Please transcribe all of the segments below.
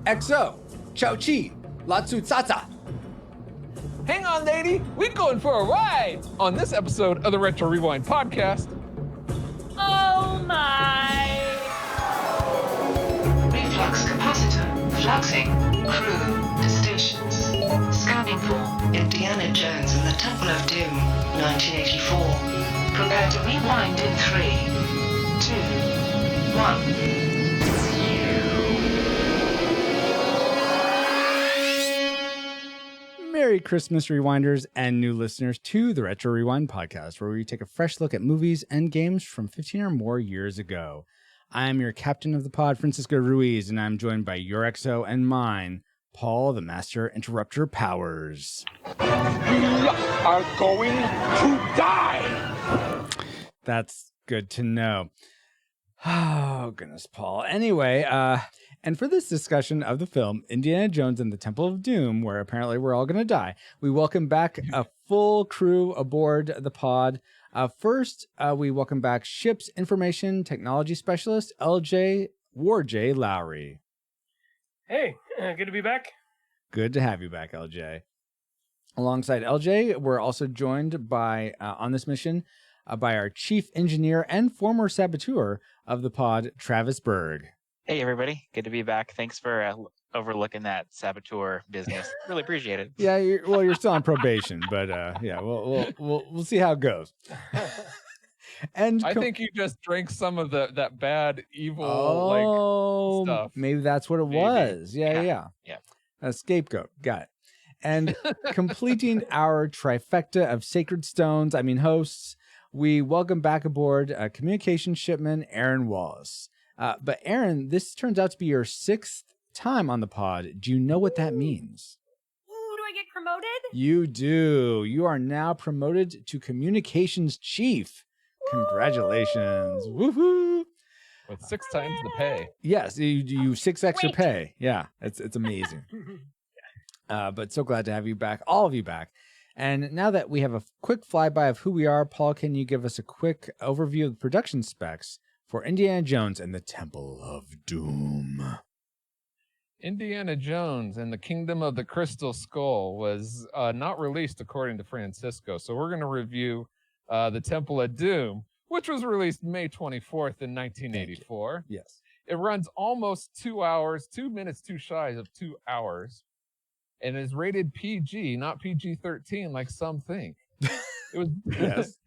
XO, Chao Chi, Latsu Tsatsa. Hang on, lady. We're going for a ride on this episode of the Retro Rewind podcast. Oh my! Reflux capacitor, fluxing, crew to stations. Scanning for Indiana Jones and the Temple of Doom, 1984. Prepare to rewind in 3, 2, 1. Merry Christmas, Rewinders and new listeners to the Retro Rewind podcast, where we take a fresh look at movies and games from 15 or more years ago. I'm your captain of the pod, Francisco Ruiz, and I'm joined by your XO and mine, Paul, the Master Interrupter Powers. We are going to die! That's good to know. Oh, goodness, Paul. Anyway, and for this discussion of the film, Indiana Jones and the Temple of Doom, where apparently we're all going to die, we welcome back a full crew aboard the pod. First, we welcome back Ship's Information Technology Specialist, LJ Warj Lowry. Hey, good to be back. Good to have you back, LJ. Alongside LJ, we're also joined by, on this mission, by our chief engineer and former saboteur of the pod, Travis Berg. Hey, everybody. Good to be back. Thanks for overlooking that saboteur business. Really appreciate it. Yeah, you're still on probation, but yeah, we'll see how it goes. And I think you just drank some of that bad, evil stuff. Maybe that's what it was. Yeah. A scapegoat. Got it. And completing our trifecta of sacred stones, hosts, we welcome back aboard communication shipman Aaron Wallace. But Aaron, this turns out to be your 6th time on the pod. Do you know what that means? Ooh, do I get promoted? You do. You are now promoted to communications chief. Congratulations. Woohoo. With 6 times the pay. Yes, you 6 extra pay. Yeah, it's amazing. But so glad to have you back, all of you back. And now that we have a quick flyby of who we are, Paul, can you give us a quick overview of the production specs for Indiana Jones and the Temple of Doom? Indiana Jones and the Kingdom of the Crystal Skull was not released according to Francisco. So we're going to review the Temple of Doom, which was released May 24th in 1984. Yes. It runs almost 2 hours, 2 minutes too shy of 2 hours, and is rated PG, not PG-13 like some think. It was Yes.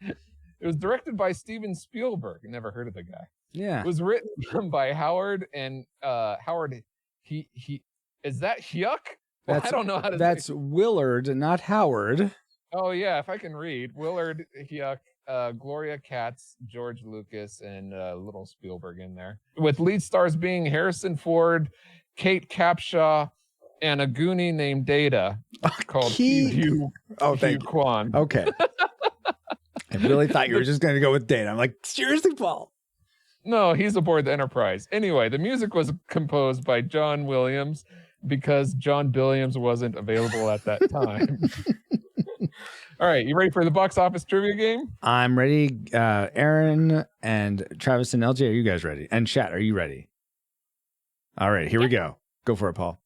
It was directed by Steven Spielberg. Never heard of the guy. Yeah. It was written by Howard and Howard. He is that Hyuk? Well, I don't know how to. That's Willard, not Howard. Oh yeah, if I can read, Willard Hyuk, Gloria Katz, George Lucas, and little Spielberg in there, with lead stars being Harrison Ford, Kate Capshaw, and a Goonie named Data called Hugh Kwan. Okay. I really thought you were just going to go with Data. I'm like, seriously, Paul? No, he's aboard the Enterprise. Anyway, the music was composed by John Williams because John Billiams wasn't available at that time. All right, you ready for the box office trivia game? I'm ready. Aaron and Travis and LJ, are you guys ready? And Chat, are you ready? All right, here we go. Go for it, Paul.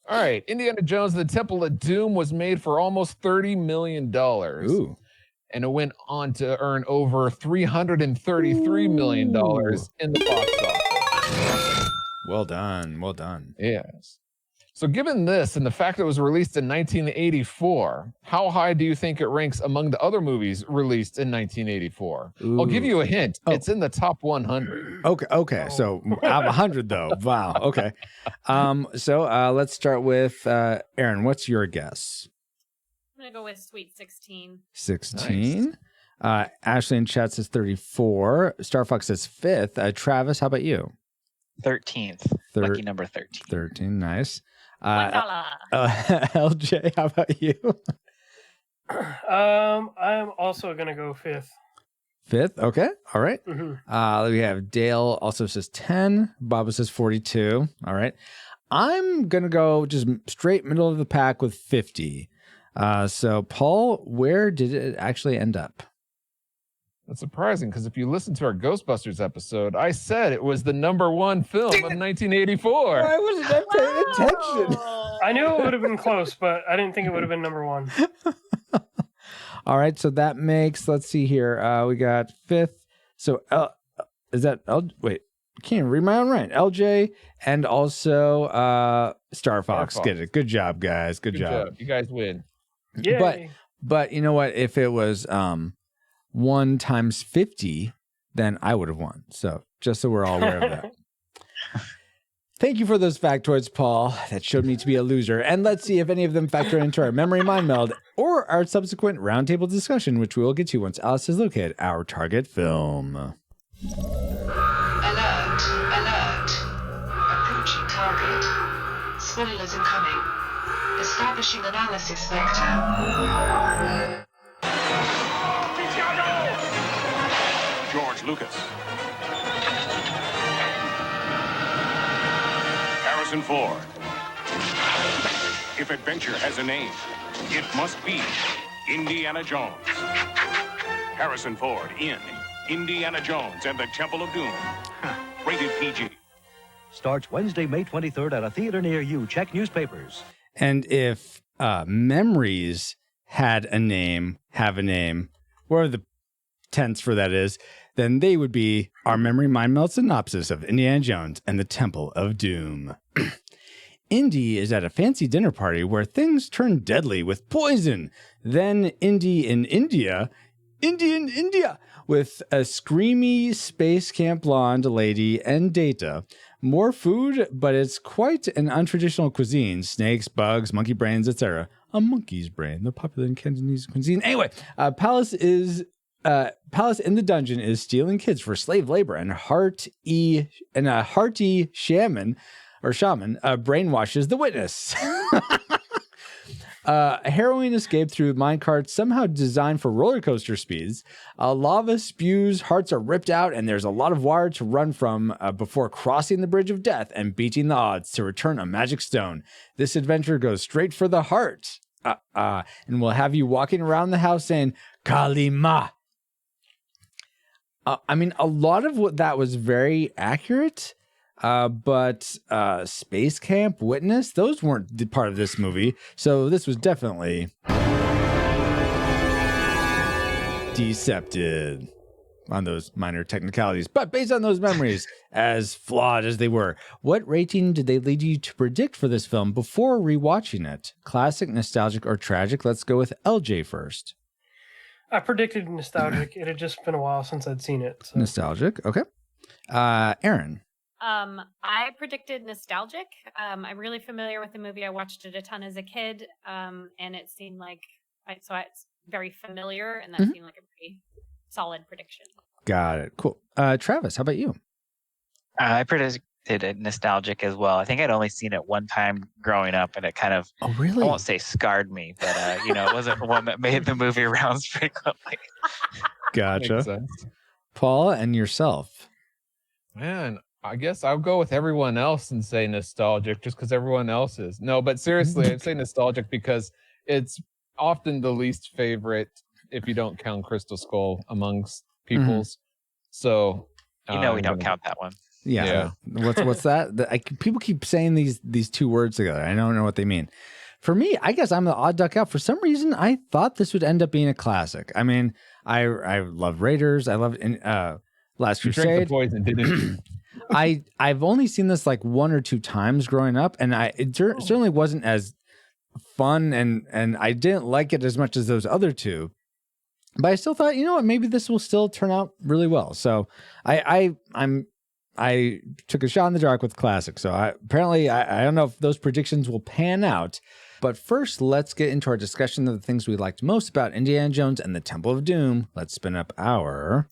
All right, Indiana Jones and the Temple of Doom was made for almost $30 million. Ooh. And it went on to earn over $333 million in the box office. Well done. Yes. So given this and the fact that it was released in 1984, how high do you think it ranks among the other movies released in 1984? Ooh. I'll give you a hint. Oh. It's in the top 100. Okay. So out of 100, though. Wow. Okay. So let's start with Aaron. What's your guess? I'm going to go with Sweet 16. 16. Nice. Ashley in chat says 34. Star Fox says 5th. Travis, how about you? 13th. Lucky number 13. 13. Nice. $1. LJ, how about you? I'm also going to go 5th. 5th. Okay. All right. Mm-hmm. We have Dale also says 10. Baba says 42. All right. I'm going to go just straight middle of the pack with 50. So, Paul, where did it actually end up? That's surprising because if you listen to our Ghostbusters episode, I said it was the #1 film of 1984. Why wasn't I paying attention? Oh. I knew it would have been close, but I didn't think it would have been #1. All right, so that makes, let's see here. We got 5th. So is that wait, I can't even read my own writing. LJ and also Star Fox. Fox. Get it. Good job, guys. Good job. You guys win. Yay. But you know what? If it was 1 times 50, then I would have won. So just so we're all aware of that. Thank you for those factoids, Paul. That showed me to be a loser. And let's see if any of them factor into our memory mind meld or our subsequent roundtable discussion, which we will get to once Alice has located our target film. Alert, alert. Approaching target. Spoilers incoming. Establishing analysis vector. George Lucas. Harrison Ford. If adventure has a name, it must be Indiana Jones. Harrison Ford in Indiana Jones and the Temple of Doom. Rated PG. Starts Wednesday, May 23rd at a theater near you. Check newspapers. And if memories had a name, have a name, whatever the tense for that is, then they would be our memory mind meld synopsis of Indiana Jones and the Temple of Doom. Indy is at a fancy dinner party where things turn deadly with poison. Then Indy in India, with a screamy space camp blonde lady and Data. More food, but it's quite an untraditional cuisine. Snakes, bugs, monkey brains, etc. A monkey's brain, the popular in Cantonese cuisine. Anyway, Palace in the dungeon is stealing kids for slave labor, and a hearty shaman brainwashes the witness. A harrowing escape through minecart somehow designed for roller coaster speeds. Lava spews, hearts are ripped out, and there's a lot of wire to run from before crossing the bridge of death and beating the odds to return a magic stone. This adventure goes straight for the heart. And we'll have you walking around the house saying, Kalima. I mean, a lot of what that was very accurate. But Space Camp, Witness, those weren't part of this movie. So this was definitely decepted on those minor technicalities. But based on those memories, as flawed as they were, what rating did they lead you to predict for this film before rewatching it? Classic, nostalgic, or tragic? Let's go with LJ first. I predicted nostalgic. It had just been a while since I'd seen it. So. Nostalgic, okay. Aaron. I predicted nostalgic. I'm really familiar with the movie. I watched it a ton as a kid, and it seemed like it's very familiar, and that seemed like a pretty solid prediction. Got it. Cool. Travis, how about you? I predicted it nostalgic as well. I think I'd only seen it one time growing up, and it kind of, Oh, really? I won't say scarred me, but it wasn't one that made the movie rounds frequently. Gotcha. Makes sense. Paul and yourself. Man, I guess I'll go with everyone else and say nostalgic just because everyone else is. No, but seriously, I'd say nostalgic because it's often the least favorite if you don't count Crystal Skull amongst people's. So We don't count that one. Yeah. What's that? People keep saying these two words together. I don't know what they mean. For me, I guess I'm the odd duck out. For some reason, I thought this would end up being a classic. I mean, I love Raiders. I loved Last you Crusade. drank the poison, didn't you? I've only seen this like 1 or 2 times growing up, and it certainly wasn't as fun, and I didn't like it as much as those other two. But I still thought, you know what, maybe this will still turn out really well. So I took a shot in the dark with classic. So I don't know if those predictions will pan out. But first, let's get into our discussion of the things we liked most about Indiana Jones and the Temple of Doom. Let's spin up our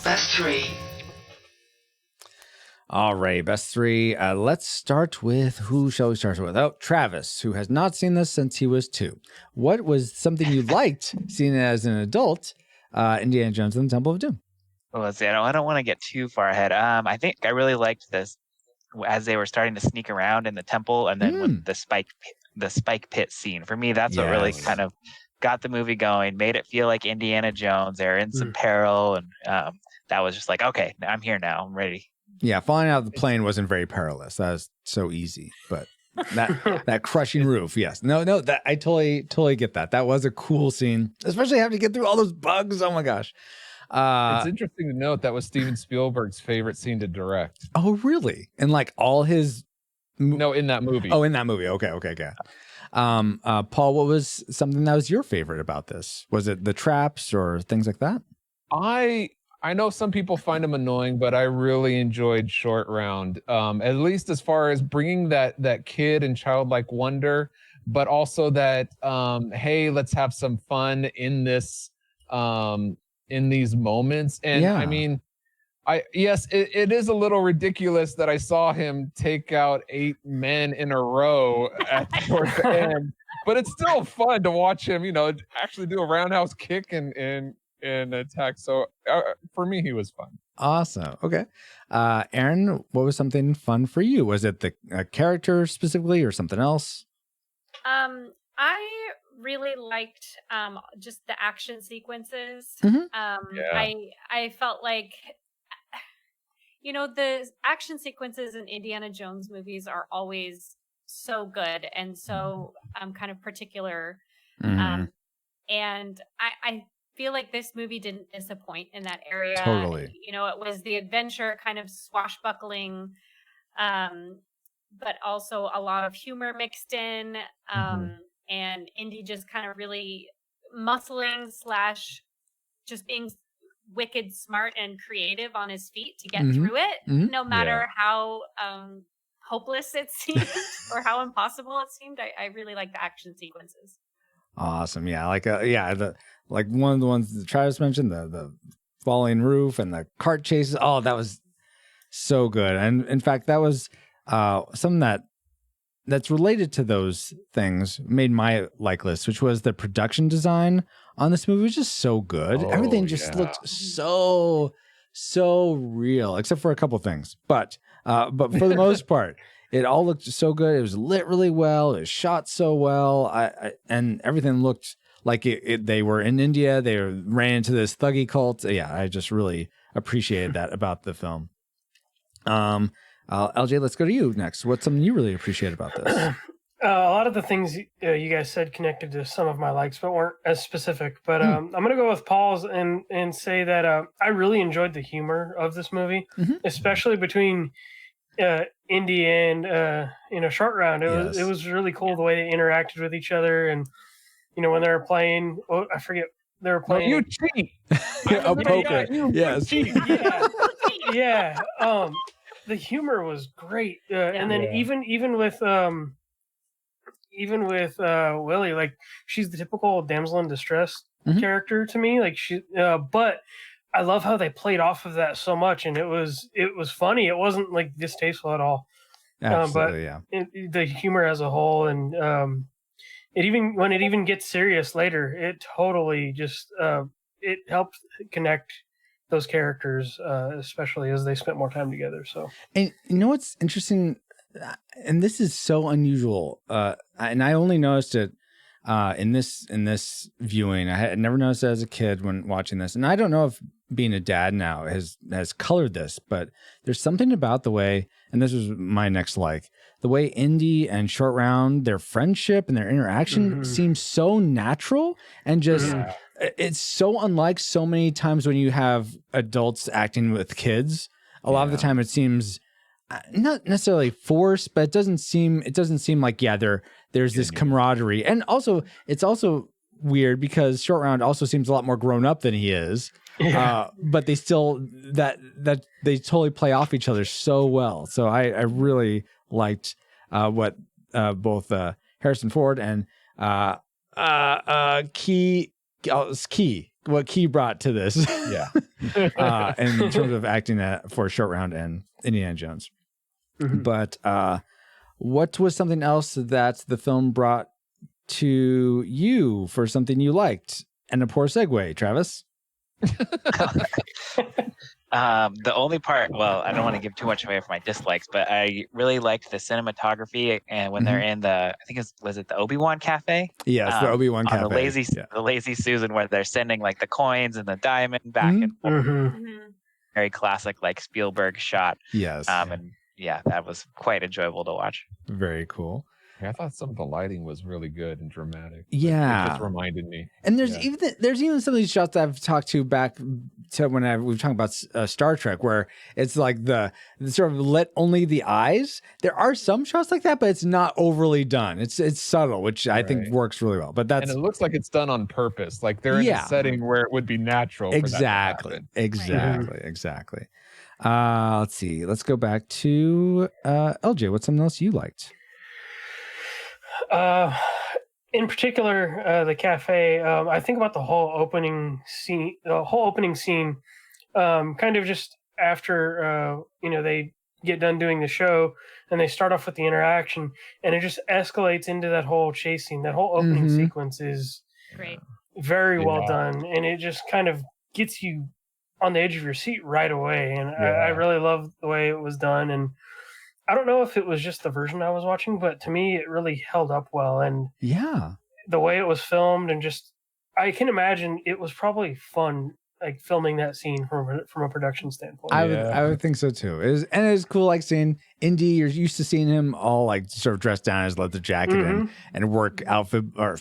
Best 3. All right, best 3. Let's start with, who shall we start with? Oh, Travis, who has not seen this since he was 2. What was something you liked seeing it as an adult, Indiana Jones and the Temple of Doom? Well, let's see. I don't want to get too far ahead. I think I really liked this as they were starting to sneak around in the temple, and then with the spike pit scene. For me, that's what really kind of got the movie going, made it feel like Indiana Jones. They're in some peril, and that was just like, okay, I'm here now. I'm ready. Yeah, falling out of the plane wasn't very perilous. That was so easy, but that crushing roof, yes. No, that I totally get that. That was a cool scene, especially having to get through all those bugs. Oh my gosh. It's interesting to note that was Steven Spielberg's favorite scene to direct. Oh, really? And like all his No, in that movie. Oh, in that movie. Okay. Paul, what was something that was your favorite about this? Was it the traps or things like that? I know some people find him annoying, but I really enjoyed Short Round. At least as far as bringing that kid and childlike wonder, but also that hey, let's have some fun in this in these moments. And I mean, it is a little ridiculous that I saw him take out 8 men in a row towards the end, but it's still fun to watch him, actually do a roundhouse kick and attack. So for me, he was fun. Awesome. Okay. Aaron, what was something fun for you? Was it the character specifically or something else? I really liked just the action sequences. I felt like the action sequences in Indiana Jones movies are always so good and so kind of particular. And I feel like this movie didn't disappoint in that area. Totally. It was the adventure kind of swashbuckling, but also a lot of humor mixed in. And Indy just kind of really muscling / just being wicked smart and creative on his feet to get through it, no matter how hopeless it seemed or how impossible it seemed. I really like the action sequences. Awesome. Yeah. Like one of the ones that Travis mentioned, the falling roof and the cart chases. Oh, that was so good. And in fact, that was something that's related to those things made my like list, which was the production design on this movie was just so good. Everything just looked so real, except for a couple things. But for the most part, it all looked so good. It was lit really well. It was shot so well. And everything looked like they were in India. They ran into this thuggy cult. Yeah, I just really appreciated that about the film. LJ, let's go to you next. What's something you really appreciate about this? A lot of the things you guys said connected to some of my likes, but weren't as specific. But I'm going to go with Paul's and say that I really enjoyed the humor of this movie, especially between Indy and Short Round. It was really cool the way they interacted with each other, and when they were playing, I forget they were playing. You cheat. A poker. Yes. Yeah. The humor was great, and then even with Willie, like she's the typical damsel in distress character to me. Like but I love how they played off of that so much, and it was funny. It wasn't like distasteful at all. Absolutely, the humor as a whole, and when it even gets serious later, it totally just it helped connect those characters, especially as they spent more time together. So, and what's interesting, and this is so unusual, and I only noticed it in this viewing. I had never noticed it as a kid when watching this, and I don't know if being a dad now has colored this, but there's something about the way, and this was my next the way Indy and Short Round, their friendship and their interaction seems so natural and just. It's so unlike so many times when you have adults acting with kids. A lot of the time it seems not necessarily forced, but it doesn't seem like there's this camaraderie. And also it's also weird because Short Round also seems a lot more grown up than he is. But they still that they totally play off each other so well. So I really liked what both Harrison Ford and what Key brought to this. In terms of acting for Short Round and Indiana Jones. But what was something else that the film brought to you for something you liked? And a poor segue, Travis. The only part, well, I don't want to give too much away for my dislikes, but I really liked the cinematography and when they're in the, I think was it the Obi-Wan Cafe? Yes, the Obi-Wan on Cafe. The Lazy Susan, where they're sending like the coins and the diamond back and forth. Very classic, like Spielberg shot. Yes. And yeah, that was quite enjoyable to watch. Very cool. Yeah, I thought some of the lighting was really good and dramatic. Yeah, it just reminded me. And there's even some of these shots that I've talked to back to when we've talked about Star Trek, where it's like the sort of lit only the eyes. There are some shots like that, but it's not overly done. It's subtle, which I think works really well. But and it looks like it's done on purpose. Like they're in a setting where it would be natural. Exactly. Let's see. Let's go back to LJ. What's something else you liked? In particular, the cafe. I think about the whole opening scene. Kind of just after they get done doing the show, and they start off with the interaction, and it just escalates into that whole chase scene. That whole opening sequence is great, very well done, and it just kind of gets you on the edge of your seat right away. And I really love the way it was done. And I don't know if it was just the version I was watching, but to me, it really held up well. And the way it was filmed, and just, I can imagine it was probably fun, like filming that scene from a production standpoint. I would think so too. It was cool, like seeing Indy. You're used to seeing him all like sort of dressed down in his leather jacket and work outfit, or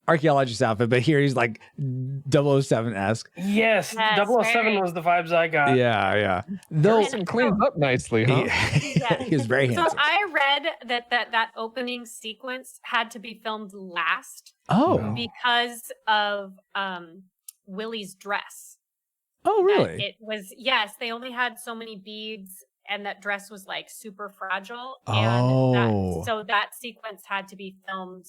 archaeologist outfit, but here he's like 007-esque. Yes, 007 was the vibes I got. Yeah. Harrison cleans up nicely, huh? He was very handsome. So I read that opening sequence had to be filmed last. Because of Willie's dress. Oh, really? It was, they only had so many beads, and that dress was like super fragile. Oh. So that sequence had to be filmed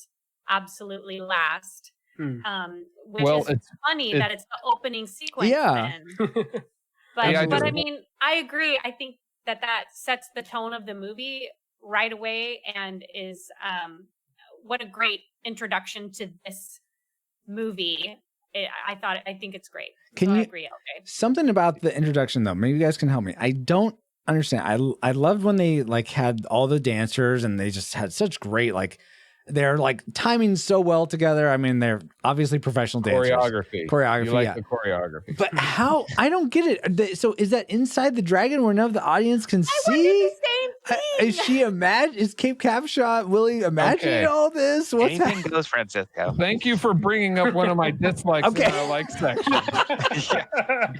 absolutely last. Which is funny that it's the opening sequence. Then. But I mean, I agree. I think that sets the tone of the movie right away, and is what a great introduction to this movie. I think it's great. I agree, LJ. Something about the introduction though, maybe you guys can help me. I don't understand. I loved when they like had all the dancers, and they just had such great they're like timing so well together. I mean, they're obviously professional dancers. Choreography. You like the choreography. But how? I don't get it. So is that inside the dragon where none of the audience can see? The same thing. Is Cape Capshaw Willie imagining all this? What's Anything goes, Francisco. Thank you for bringing up one of my dislikes in my like section.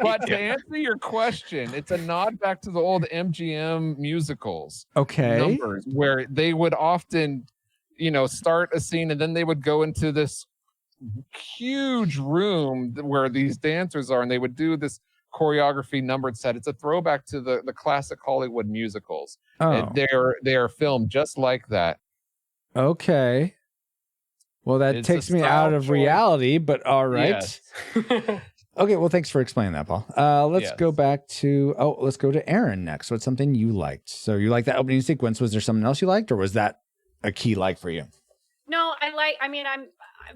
But to answer your question, it's a nod back to the old MGM musicals. Numbers where they would often start a scene, and then they would go into this huge room where these dancers are, and they would do this choreography numbered set. It's a throwback to the classic Hollywood musicals. They are filmed just like that. Okay. Well, that takes me out of reality, but all right. Yes. Okay, well, thanks for explaining that, Paul. Let's go back to, let's go to Aaron next. What's something you liked? So you liked that opening sequence. Was there something else you liked, or was that a key like for you? No, I'm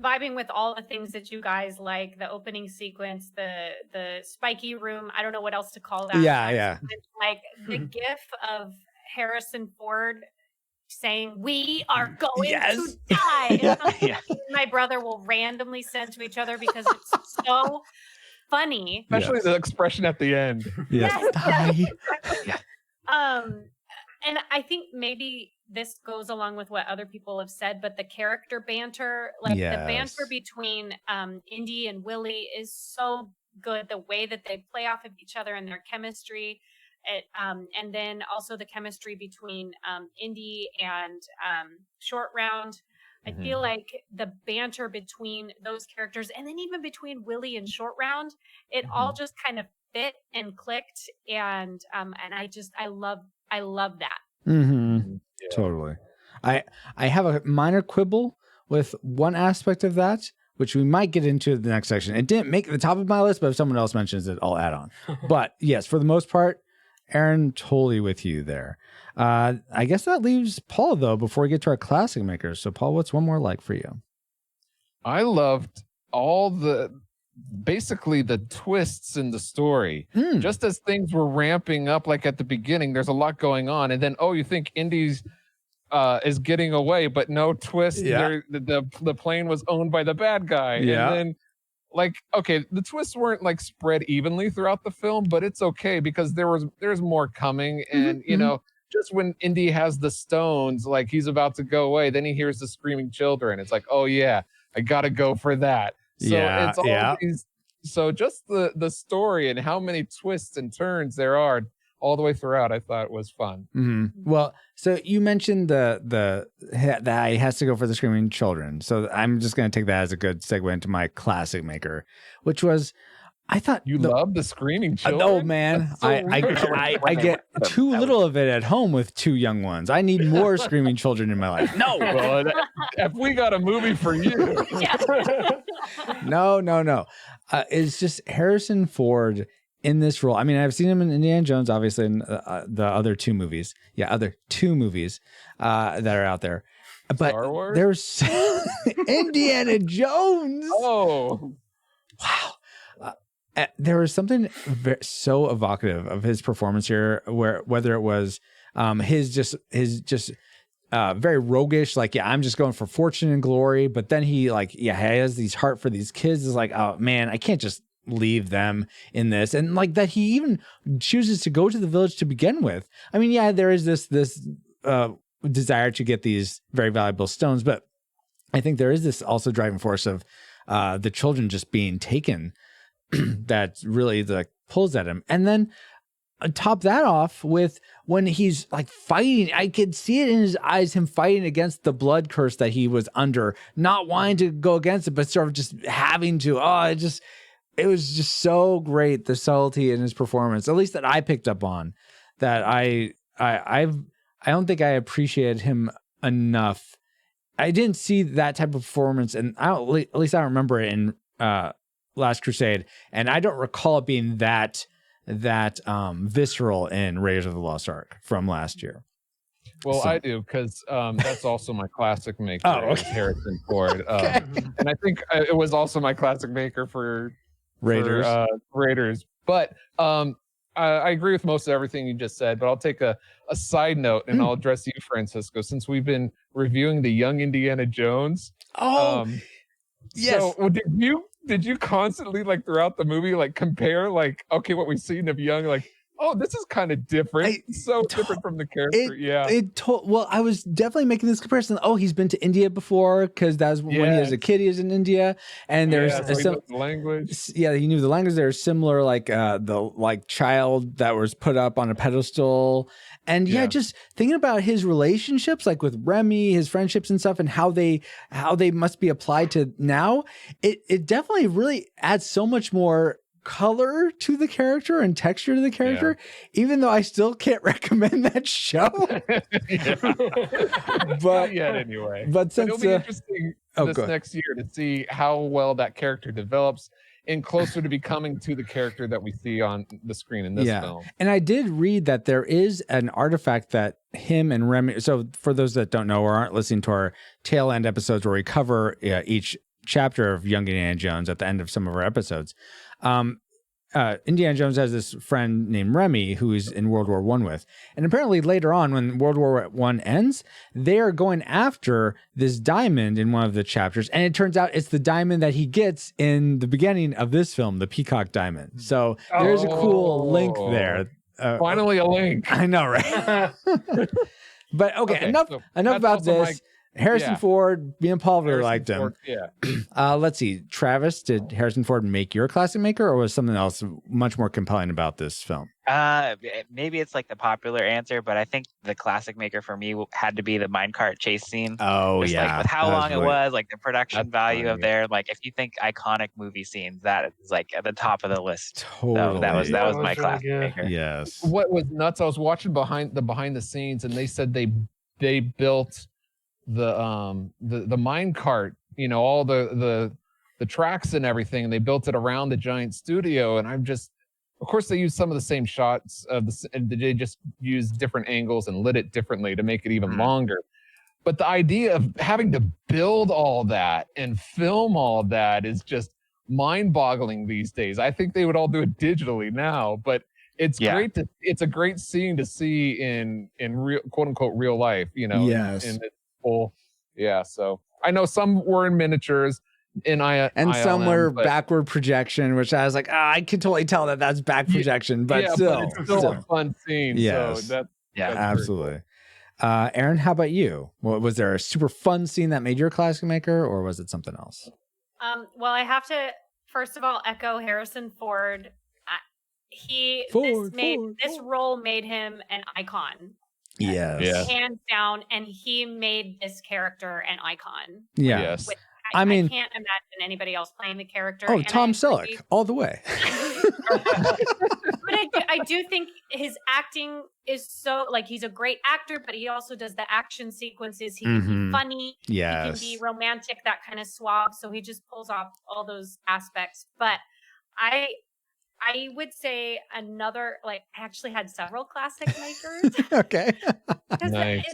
vibing with all the things that you guys like. The opening sequence, the spiky room. I don't know what else to call that. Yeah. Like the gif of Harrison Ford saying, "We are going to die." My brother will randomly send to each other because it's so funny. Especially the expression at the end. And I think maybe this goes along with what other people have said, but the character banter, the banter between Indy and Willie is so good. The way that they play off of each other and their chemistry, and then also the chemistry between Indy and Short Round. I feel like the banter between those characters, and then even between Willie and Short Round, it all just kind of fit and clicked, and I love that. Totally. I have a minor quibble with one aspect of that, which we might get into the next section. It didn't make the top of my list, but if someone else mentions it, I'll add on. But yes, for the most part, Aaron, totally with you there. I guess that leaves Paul, though, before we get to our classic makers. So, Paul, what's one more like for you? I loved all the basically the twists in the story. Just as things were ramping up, like at the beginning, there's a lot going on, and then you think Indy's is getting away, but no twist. Yeah. The plane was owned by the bad guy, and then the twists weren't like spread evenly throughout the film, but it's okay because there's more coming, and just when Indy has the stones, like he's about to go away, then he hears the screaming children. It's like, oh yeah, I gotta go for that. So it's all so just the story and how many twists and turns there are all the way throughout, I thought was fun. Well, so you mentioned that he has to go for the screaming children. So I'm just going to take that as a good segue into my classic maker, which was, I thought you love the screaming children. Oh man, so I get too little of it at home with 2 young ones. I need more screaming children in my life. No, well, if we got a movie for you, no. It's just Harrison Ford in this role. I mean, I've seen him in Indiana Jones, obviously, in the other 2 movies. Yeah, other 2 movies that are out there. But Star Wars? There's Indiana Jones. Oh, wow. There was something so evocative of his performance here, whether it was his very roguish, like, I'm just going for fortune and glory, but then he has these heart for these kids. It's like, oh man, I can't just leave them in this, and like that he even chooses to go to the village to begin with. I mean, there is this desire to get these very valuable stones, but I think there is this also driving force of the children just being taken that really pulls at him. And then top that off with when he's like fighting, I could see it in his eyes, him fighting against the blood curse that he was under, not wanting to go against it, but sort of just having to. It was just so great, the subtlety in his performance, at least that I picked up on, that I don't think I appreciated him enough. I didn't see that type of performance, and at least I don't remember it in Last Crusade, and I don't recall it being that visceral in Raiders of the Lost Ark from last year. Well, I do, because that's also my classic maker, Harrison Ford. And I think it was also my classic maker for Raiders. But I agree with most of everything you just said, but I'll take a side note and I'll address you, Francisco, since we've been reviewing the Young Indiana Jones. Yes. So did you constantly, like, throughout the movie, like, compare, like, okay, what we've seen of Young, like, oh, this is kind of different. Different from the character. Well, I was definitely making this comparison. Oh, he's been to India before, because that was when he was a kid. He was in India, and there's he knows the language. Yeah, he knew the language. There's similar, like the child that was put up on a pedestal, and just thinking about his relationships, like with Remy, his friendships and stuff, and how they must be applied to now. It definitely really adds so much more color to the character and texture to the character, even though I still can't recommend that show. But anyway, but it'll be interesting next year to see how well that character develops and closer to becoming to the character that we see on the screen in this film. And I did read that there is an artifact that him and Remy. So for those that don't know or aren't listening to our tail end episodes where we cover each chapter of Young Indiana Jones at the end of some of our episodes, Indiana Jones has this friend named Remy who he's in World War I with. And apparently later on, when World War I ends, they are going after this diamond in one of the chapters. And it turns out it's the diamond that he gets in the beginning of this film, the Peacock Diamond. So there's a cool link there. Finally a link. I know, right? But okay, enough about this. Harrison Ford, me and Paul really liked him. Let's see. Travis, did Harrison Ford make your classic maker, or was something else much more compelling about this film? Maybe it's like the popular answer, but I think the classic maker for me had to be the minecart chase scene. Oh, just yeah. Like with how long it was, like the production value of there. Like if you think iconic movie scenes, that is like at the top of the list. Totally. So that was my really classic good. maker. Yes. What was nuts, I was watching behind the scenes, and they said they built the mine cart, all the tracks and everything, and they built it around the giant studio. And I'm just, of course, they used some of the same shots and they just used different angles and lit it differently to make it even longer. But the idea of having to build all that and film all that is just mind-boggling these days. I think they would all do it digitally now, but it's it's a great scene to see in real, quote unquote, real life, Yes. in its full. Yeah. So I know some were in miniatures and some were but, backward projection, which I was like, I can totally tell that that's back projection, but still, but it's still a fun scene. Yes. So that's absolutely. Cool. Aaron, how about you? Was there a super fun scene that made your classic maker, or was it something else? Well, I have to first of all echo Harrison Ford. This role made him an icon. Yes. Hands down, and he made this character an icon. Yeah. Yes. I can't imagine anybody else playing the character. Oh, Tom Selleck, all the way. But I do think his acting is so, like, he's a great actor, but he also does the action sequences. He can be funny. Yes. He can be romantic, that kind of suave. So he just pulls off all those aspects. But I would say another, like, I actually had several classic makers. Okay. Nice.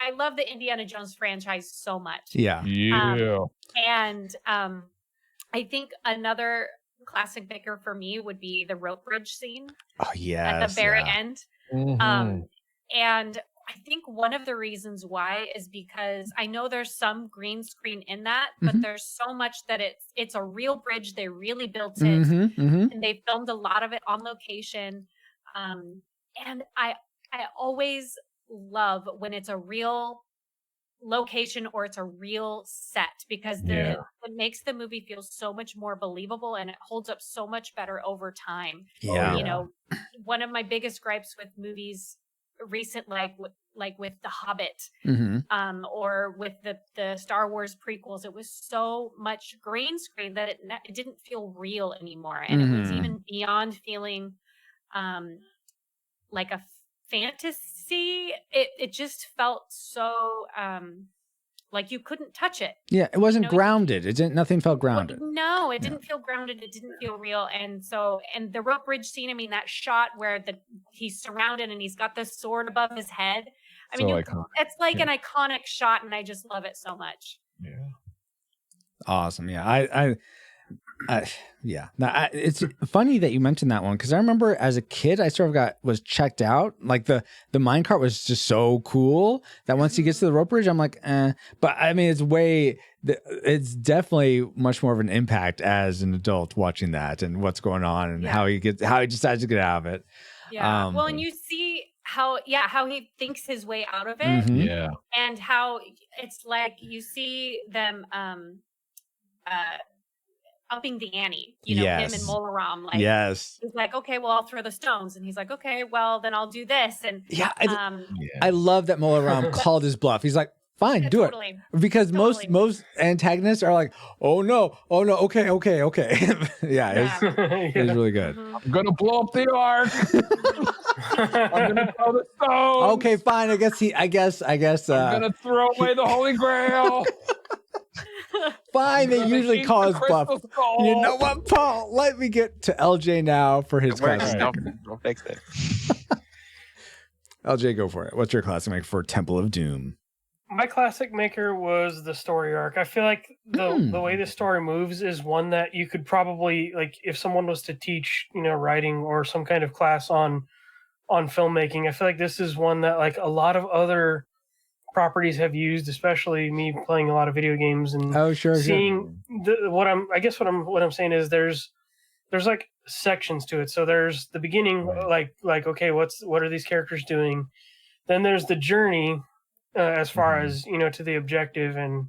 I love the Indiana Jones franchise so much. Yeah. And I think another classic maker for me would be the rope bridge scene. Oh, yeah. At the very end. Mm-hmm. And I think one of the reasons why is because I know there's some green screen in that, but there's so much that it's a real bridge. They really built it, and they filmed a lot of it on location. And I always love when it's a real location or it's a real set, because it makes the movie feel so much more believable, and it holds up so much better over time. Yeah. One of my biggest gripes with movies recent, like with The Hobbit, or with the Star Wars prequels, it was so much green screen that it didn't feel real anymore, and it was even beyond feeling like a fantasy. It just felt so like you couldn't touch it. Yeah, it wasn't grounded. Nothing felt grounded. No, it didn't feel grounded. It didn't feel real. And the rope bridge scene, I mean, that shot where he's surrounded and he's got the sword above his head. I mean, it's like an iconic shot, and I just love it so much. Yeah. Awesome. Yeah. It's funny that you mentioned that one, because I remember as a kid I sort of was checked out. Like the minecart was just so cool that once he gets to the rope bridge, I'm like, But I mean, it's definitely much more of an impact as an adult watching that and what's going on and how he decides to get out of it. Yeah. Well, and you see how he thinks his way out of it. Mm-hmm. Yeah. And how it's like you see them upping the ante, him and Molaram. Like, he's like, okay, well, I'll throw the stones, and he's like, okay, well, then I'll do this. And I love that Molaram called his bluff. He's like, fine, do it, because most antagonists are like, oh no, okay. It's really good. I'm gonna blow up the ark. I'm gonna throw the stones. Okay, fine. I guess. I'm gonna throw away the Holy Grail. Fine, they usually call his bluff. You know what, Paul? Let me get to LJ now for his classic maker. We'll fix it. LJ, go for it. What's your classic maker for Temple of Doom? My classic maker was the story arc. I feel like the way the story moves is one that you could probably, like, if someone was to teach, writing or some kind of class on filmmaking, I feel like this is one that, like, a lot of other properties have used, especially me playing a lot of video games and seeing what I'm saying is there's like sections to it. So there's the beginning, like okay, what are these characters doing? Then there's the journey as far as to the objective, and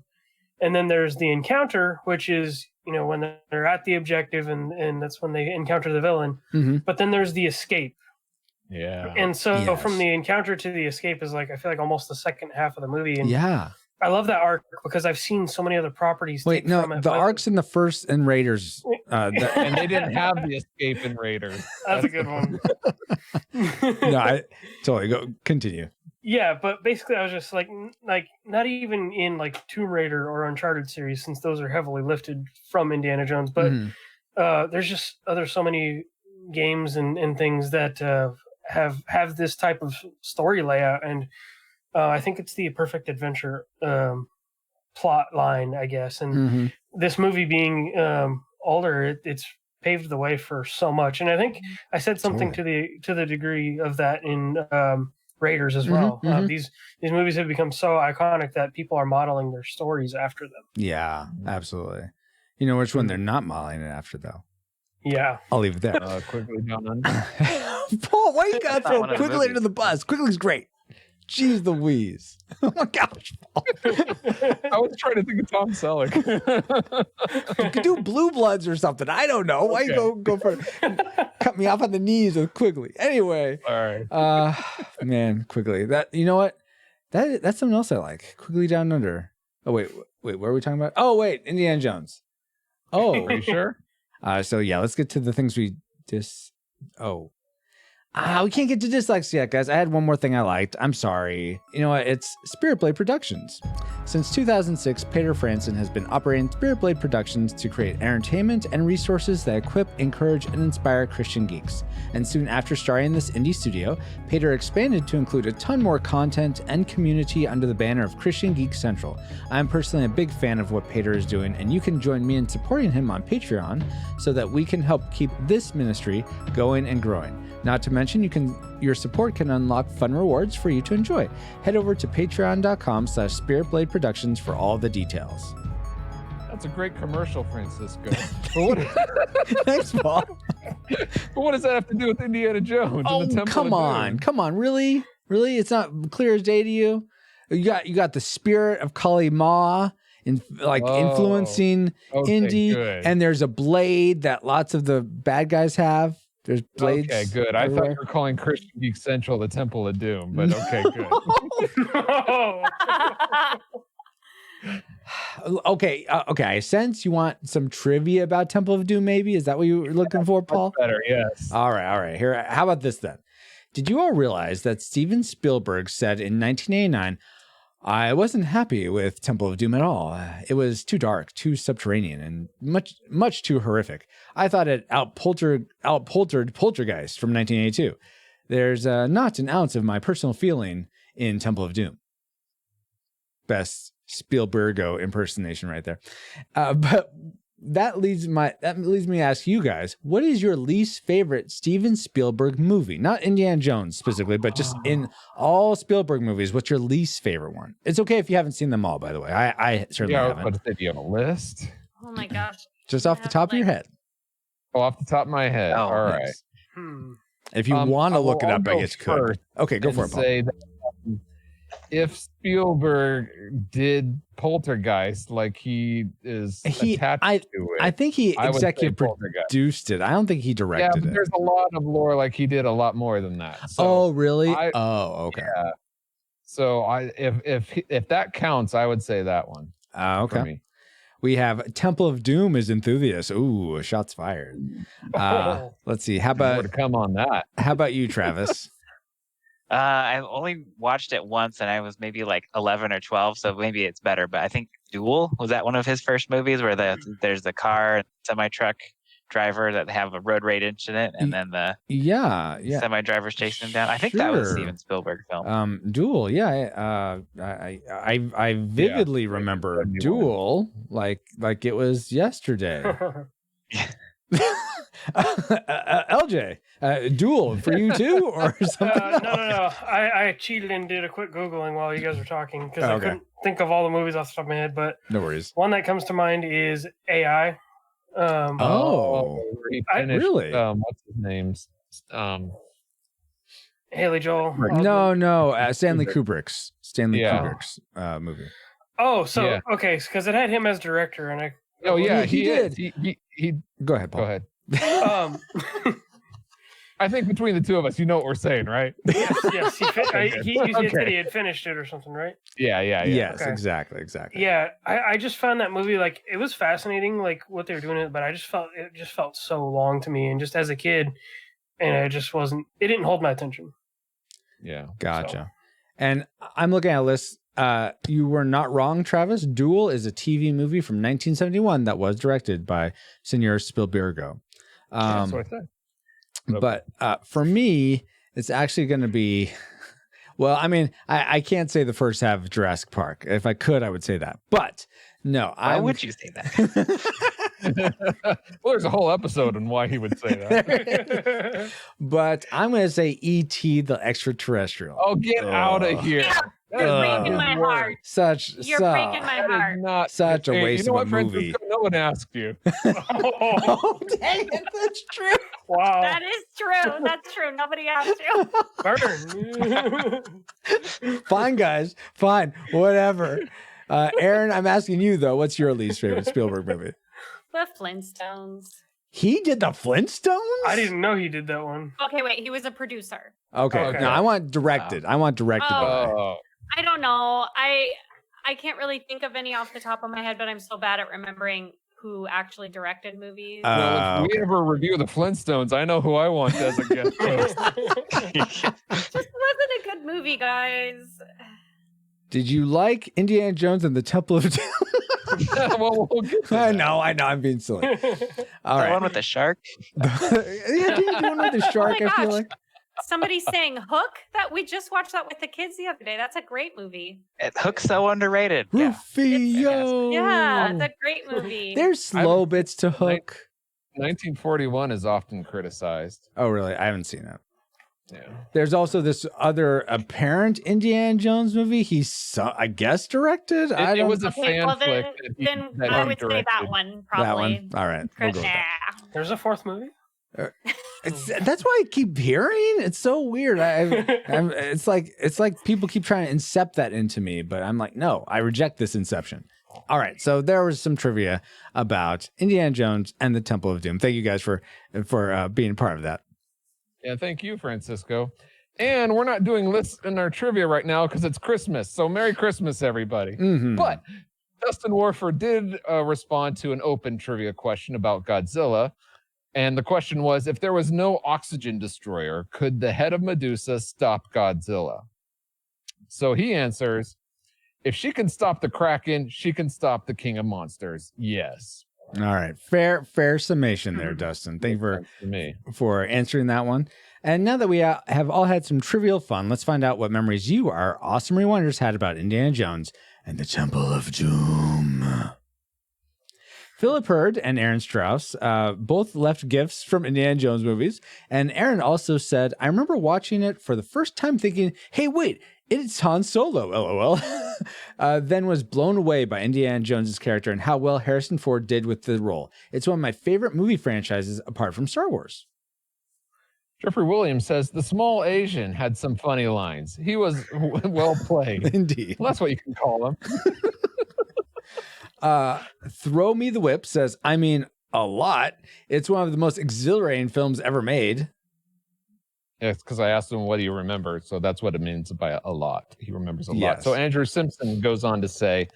then there's the encounter, which is when they're at the objective, and that's when they encounter the villain. But then there's the escape. Yeah. And so from the encounter to the escape is, like, I feel like almost the second half of the movie. And I love that arc because I've seen so many other properties. Wait, no, the arcs in the first in Raiders. And they didn't have the escape in Raiders. That's a good one. No, I totally continue. Yeah, but basically I was just like not even in like Tomb Raider or Uncharted series, since those are heavily lifted from Indiana Jones, but there's so many games and things that have this type of story layout, and I think it's the perfect adventure plot line, I guess. And Mm-hmm. this movie being older, it's paved the way for so much. And I think I said something to the degree of that in Raiders as well. These movies have become so iconic that people are modeling their stories after them. Yeah, absolutely. You know which one they're not modeling it after, though? Yeah. I'll leave it there. Quickly Down Under. Paul, why you gotta That's not throw one of the Quigley movies. under the bus? Quigley's great. Jeez Louise. Oh my gosh, Paul. I was trying to think of Tom Selleck. You could do Blue Bloods or something. I don't know. Why you go for cut me off on the knees with Quigley? Anyway. All right. Man, Quigley. That, you know what? That's something else I like. Quigley Down Under. Oh wait, what are we talking about? Oh wait, Indiana Jones. Oh, Are you sure? So yeah, let's get to the things we we can't get to dislikes yet, guys. I had one more thing I liked. I'm sorry. You know what? It's Spirit Blade Productions. Since 2006, Peter Franson has been operating Spirit Blade Productions to create entertainment and resources that equip, encourage, and inspire Christian geeks. And soon after starting this indie studio, Peter expanded to include a ton more content and community under the banner of Christian Geek Central. I'm personally a big fan of what Peter is doing, and you can join me in supporting him on Patreon so that we can help keep this ministry going and growing. Not to mention, your support can unlock fun rewards for you to enjoy. Head over to patreon.com/Spiritblade Productions for all the details. That's a great commercial, Francisco. Thanks, Paul. But what does that have to do with Indiana Jones and the Temple come of Doom? on, really? It's not clear as day to you? You got the spirit of Kali Ma influencing Indy, good. and there's a blade that lots of the bad guys have. There's blades. Okay, good. I thought everywhere. you were calling Christian Geek Central the Temple of Doom, but okay, good. Okay. I sense you want some trivia about Temple of Doom, maybe? Is that what you were looking for, Paul? Better, yes. All right. Here, how about this then? Did you all realize that Steven Spielberg said in 1989, I wasn't happy with Temple of Doom at all. It was too dark, too subterranean, and much too horrific. I thought it outpoltered Poltergeist from 1982. There's not an ounce of my personal feeling in Temple of Doom. Best Spielbergo impersonation right there. But that leads me to ask you guys, what is your least favorite Steven Spielberg movie? Not Indiana Jones specifically, but just in all Spielberg movies, what's your least favorite one? It's okay if you haven't seen them all, by the way. I certainly haven't. But if you have a list? Oh my gosh. Just off the top of your head. Oh, off the top of my head. Oh, All right. Nice. If you want to look it I'll up, I go guess you could. first Okay, go for it, Paul. Say that, if Spielberg did Poltergeist like he is attached to it, I think he I would say executive Poltergeist. produced it. I don't think he Yeah, directed but it. there's a lot of lore like he did a lot more than that. So, Oh, really? I- Okay. yeah. So if that counts, I would say that one. For Okay. me. We have Temple of Doom is enthusiast. Ooh, shots fired. Let's see. How More to about come on that. you, Travis? I only watched it once, and I was maybe like 11 or 12, so maybe it's better. But I think Duel, was that one of his first movies where there's the car and semi-truck driver that have a road rage incident, and then the Yeah. semi-drivers chasing him down? I think that was a Sure. Steven Spielberg film. Duel. Yeah. I vividly remember Good one. Duel like it was yesterday. LJ, Duel for you too, or something? No. I cheated and did a quick Googling while you guys were talking because I Okay. couldn't think of all the movies off the top of my head. But No worries. one that comes to mind is AI. Oh, where he I- finished, really? What's his name? Haley Joel. No. Stanley Kubrick's Yeah. movie. Oh, so Yeah. okay, because it had him as director, and Oh yeah, he he did. did. He Go ahead, Paul. go ahead. um, I think between the two of us, you know what we're saying, right? yes, he you said Okay. he had finished it or something, right? Yeah. Yes, Okay. exactly. Yeah, I just found that movie like it was fascinating, like what they were doing, but it just felt so long to me, and just as a kid, and it didn't hold my attention. Yeah. Gotcha. And I'm looking at a list. You were not wrong, Travis. Duel is a TV movie from 1971 that was directed by Senor Spielbergo. That's what I said. But for me, it's actually going to be Well, I mean, I can't say the first half of Jurassic Park. If I could, I would say that. But no, Why would you say that? Well, there's a whole episode on why he would say that. But I'm going to say E.T. the Extraterrestrial. Oh, get out of here. You're breaking my heart. Breaking You're breaking my That is heart. not Such a waste you know of what, a movie. Francisco? No one asked you. Oh, dang it. That's true. Wow. That is true. That's true. Nobody asked you. Burn. Fine, guys. Fine. Whatever. Aaron, I'm asking you, though. What's your least favorite Spielberg movie? The Flintstones. He did the Flintstones? I didn't know he did that one. Okay, wait. He was a producer. Okay. Okay. No, I want directed. I want directed by. Oh, I don't know. I can't really think of any off the top of my head, but I'm so bad at remembering who actually directed movies. well, if we ever review the Flintstones, I know who I want as a guest host. It just wasn't a good movie, guys. Did you like Indiana Jones and the Temple of Doom? Well, we'll get to I that. know, I'm being silly. All The right. one with the shark? Yeah, didn't you one with the shark, my I feel gosh. like? Somebody saying Hook. That we just watched that with the kids the other day. That's a great movie. Hook's so underrated. Yeah. Rufio. Yeah, it's a great movie. There's slow bits to Hook. 1941 is often criticized. Oh, really? I haven't seen it. Yeah. There's also this other apparent Indiana Jones movie. He's, I guess, directed. It was a Okay, fan well, flick. then that I he would say directed. that one probably. That one. All right. We'll go with that. Nah. There's a fourth movie? That's why I keep hearing. It's so weird. It's like people keep trying to incept that into me, but I'm like, no, I reject this inception. All right, so there was some trivia about Indiana Jones and the Temple of Doom. Thank you guys for being a part of that. Yeah, thank you, Francisco. And we're not doing lists in our trivia right now because it's Christmas. So Merry Christmas, everybody. Mhm. But Dustin Warford did respond to an open trivia question about Godzilla. And the question was, if there was no oxygen destroyer, could the head of Medusa stop Godzilla? So he answers, if she can stop the Kraken, she can stop the King of Monsters. Yes. All right, fair summation there, Dustin. Thank you For me. for answering that one. And now that we have all had some trivial fun, let's find out what memories you, our awesome rewinders, had about Indiana Jones and the Temple of Doom. Philip Hurd and Aaron Strauss both left gifts from Indiana Jones movies. And Aaron also said, I remember watching it for the first time thinking, hey, wait, it's Han Solo, LOL. Then was blown away by Indiana Jones's character and how well Harrison Ford did with the role. It's one of my favorite movie franchises apart from Star Wars. Jeffrey Williams says, the small Asian had some funny lines. He was well played. Indeed. Well, that's what you can call him. Throw Me the Whip says, I mean, a lot. It's one of the most exhilarating films ever made. Yeah, it's because I asked him what do you remember. So that's what it means by a lot. He remembers a lot. Yes. So Andrew Simpson goes on to say,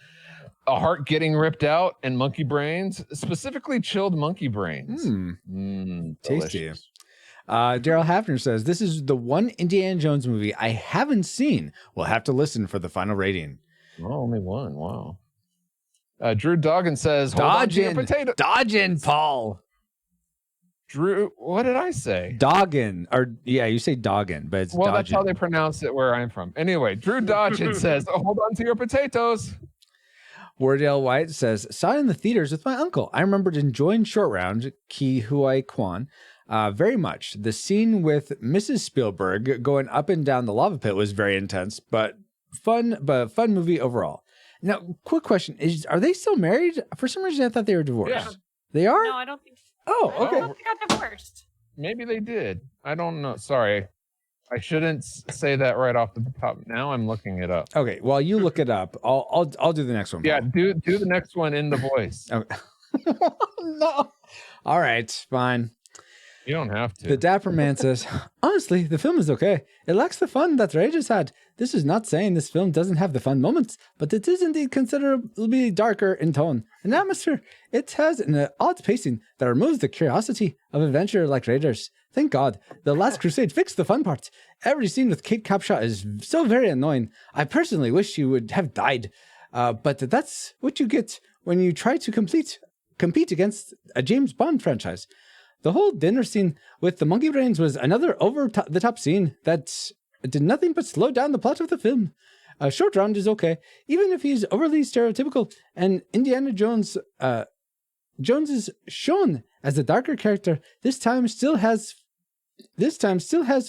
a heart getting ripped out and monkey brains, specifically chilled monkey brains. Tasty. Delicious. Daryl Hafner says, this is the one Indiana Jones movie I haven't seen. We'll have to listen for the final rating. Oh, only one. Wow. Drew Doggin says, hold on to your potato. Dodgin, Paul. Drew, what did I say? Doggin. Or, yeah, you say Doggin, but it's Well, that's how Dodgin. they pronounce it where I'm from. Anyway, Drew Dodgen says, hold on to your potatoes. Wardale White says, saw it in the theaters with my uncle. I remembered enjoying Short Round, Ki Huai Kwan, very much. The scene with Mrs. Spielberg going up and down the lava pit was very intense, but fun movie overall. Now, quick question: are they still married? For some reason, I thought they were divorced. Yeah. They are. No, I don't think. Oh, I okay. don't think they got divorced. Maybe they did. I don't know. Sorry. I shouldn't say that right off the top. Now I'm looking it up. Okay. While you look it up, I'll do the next one. Yeah, Paul. do the next one in the voice. Okay. No. All right. Fine. You don't have to. The Dapper Man says, honestly, the film is okay. It lacks the fun that Rages had. This is not saying this film doesn't have the fun moments, but it is indeed considerably darker in tone and atmosphere. It has an odd pacing that removes the curiosity of adventure like Raiders. Thank God, The Last Crusade fixed the fun parts. Every scene with Kate Capshaw is so very annoying. I personally wish she would have died, but that's what you get when you try to compete against a James Bond franchise. The whole dinner scene with the monkey brains was another over-the-top scene that did nothing but slow down the plot of the film. Short Round is okay, even if he's overly stereotypical, and Indiana Jones is shown as a darker character. This time still has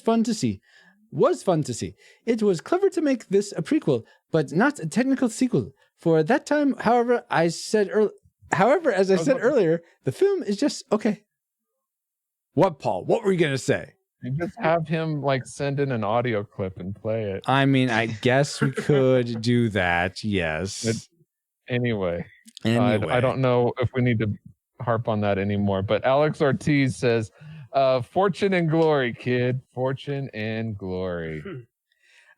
fun to see. Was fun to see. It was clever to make this a prequel, but not a technical sequel. For that time, however, as I said earlier, the film is just okay. What, Paul? What were you gonna say? You just have him like send in an audio clip and play it. I mean, I guess we could do that. Yes. Anyway. Anyway. I don't know if we need to harp on that anymore. But Alex Ortiz says, "Fortune and glory, kid. Fortune and glory."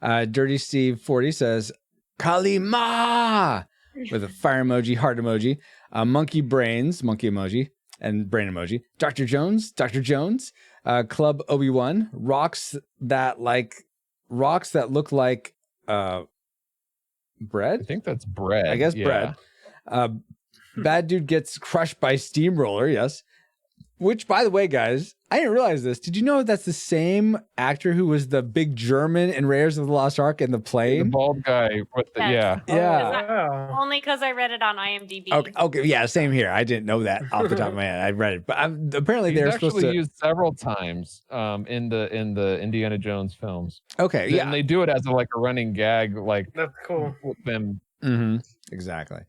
Dirty Steve 40 says, Kalima! With a fire emoji, heart emoji, monkey brains, monkey emoji, and brain emoji. Dr. Jones, Club Obi-Wan, rocks that look like bread. I think that's bread. I guess bread. Bad dude gets crushed by steamroller. Yes. Which, by the way, guys, I didn't realize this. Did you know that's the same actor who was the big German in Raiders of the Lost Ark in the plane? The bald guy with the Yes. Yeah. Only because I read it on IMDb. Okay, yeah, same here. I didn't know that off the top of my head. I read it, but apparently they're supposed to used several times in the Indiana Jones films. Okay, yeah, and they do it as a running gag, like That's cool. with them. Mm-hmm. Exactly.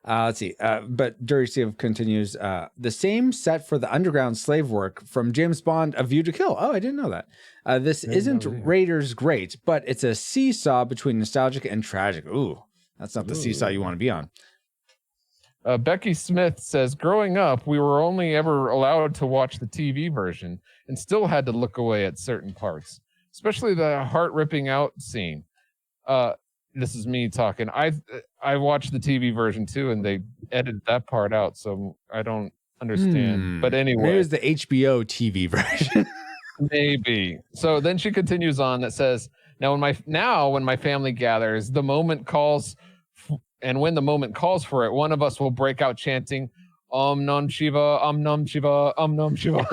Let's see. But Dirty Steve continues. The same set for the underground slave work from James Bond: A View to Kill. Oh, I didn't know that. This isn't Raiders great, but it's a seesaw between nostalgic and tragic. Ooh, that's not the seesaw you want to be on. Becky Smith says, "Growing up, we were only ever allowed to watch the TV version and still had to look away at certain parts, especially the heart ripping out scene." This is me talking. I watched the TV version too, and they edited that part out, so I don't understand. But anyway, here's the HBO TV version. Maybe. So then she continues on that says, when my family gathers, the moment calls, and when the moment calls for it, one of us will break out chanting, Om Nam Shiva, Om Nam Shiva, Om Nam Shiva."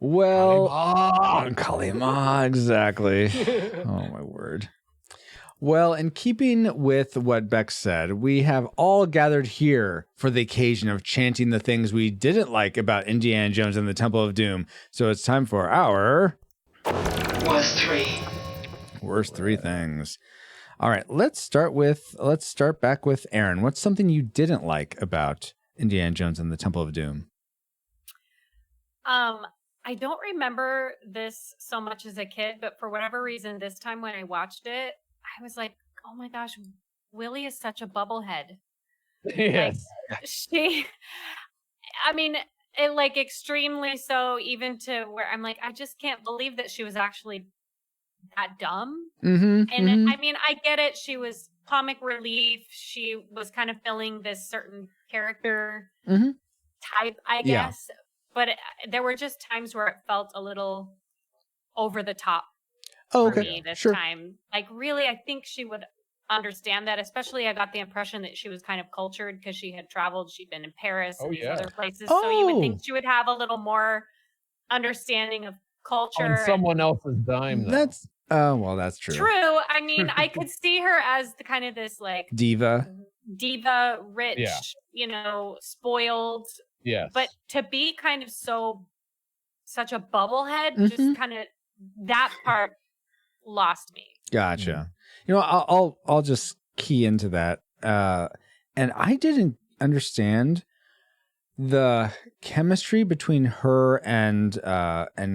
Well, Kalima, exactly. Oh my word. Well, in keeping with what Beck said, we have all gathered here for the occasion of chanting the things we didn't like about Indiana Jones and the Temple of Doom. So it's time for our Worst three things. All right, let's start back with Aaron. What's something you didn't like about Indiana Jones and the Temple of Doom? I don't remember this so much as a kid, but for whatever reason, this time when I watched it, I was like, oh my gosh, Willie is such a bubblehead. Yes. Extremely so, even to where I'm like, I just can't believe that she was actually that dumb. And I mean, I get it. She was comic relief. She was kind of filling this certain character type, I guess. Yeah. But there were just times where it felt a little over the top for me this time. Like, really, I think she would understand that. Especially, I got the impression that she was kind of cultured because she had traveled. She'd been in Paris and these other places. So you would think she would have a little more understanding of culture. On someone else's dime, though. That's true. True. I mean, I could see her as the kind of this like diva, rich, spoiled. Yes. But to be kind of such a bubblehead, just kind of that part lost me. Gotcha. I'll just key into that. And I didn't understand the chemistry between her and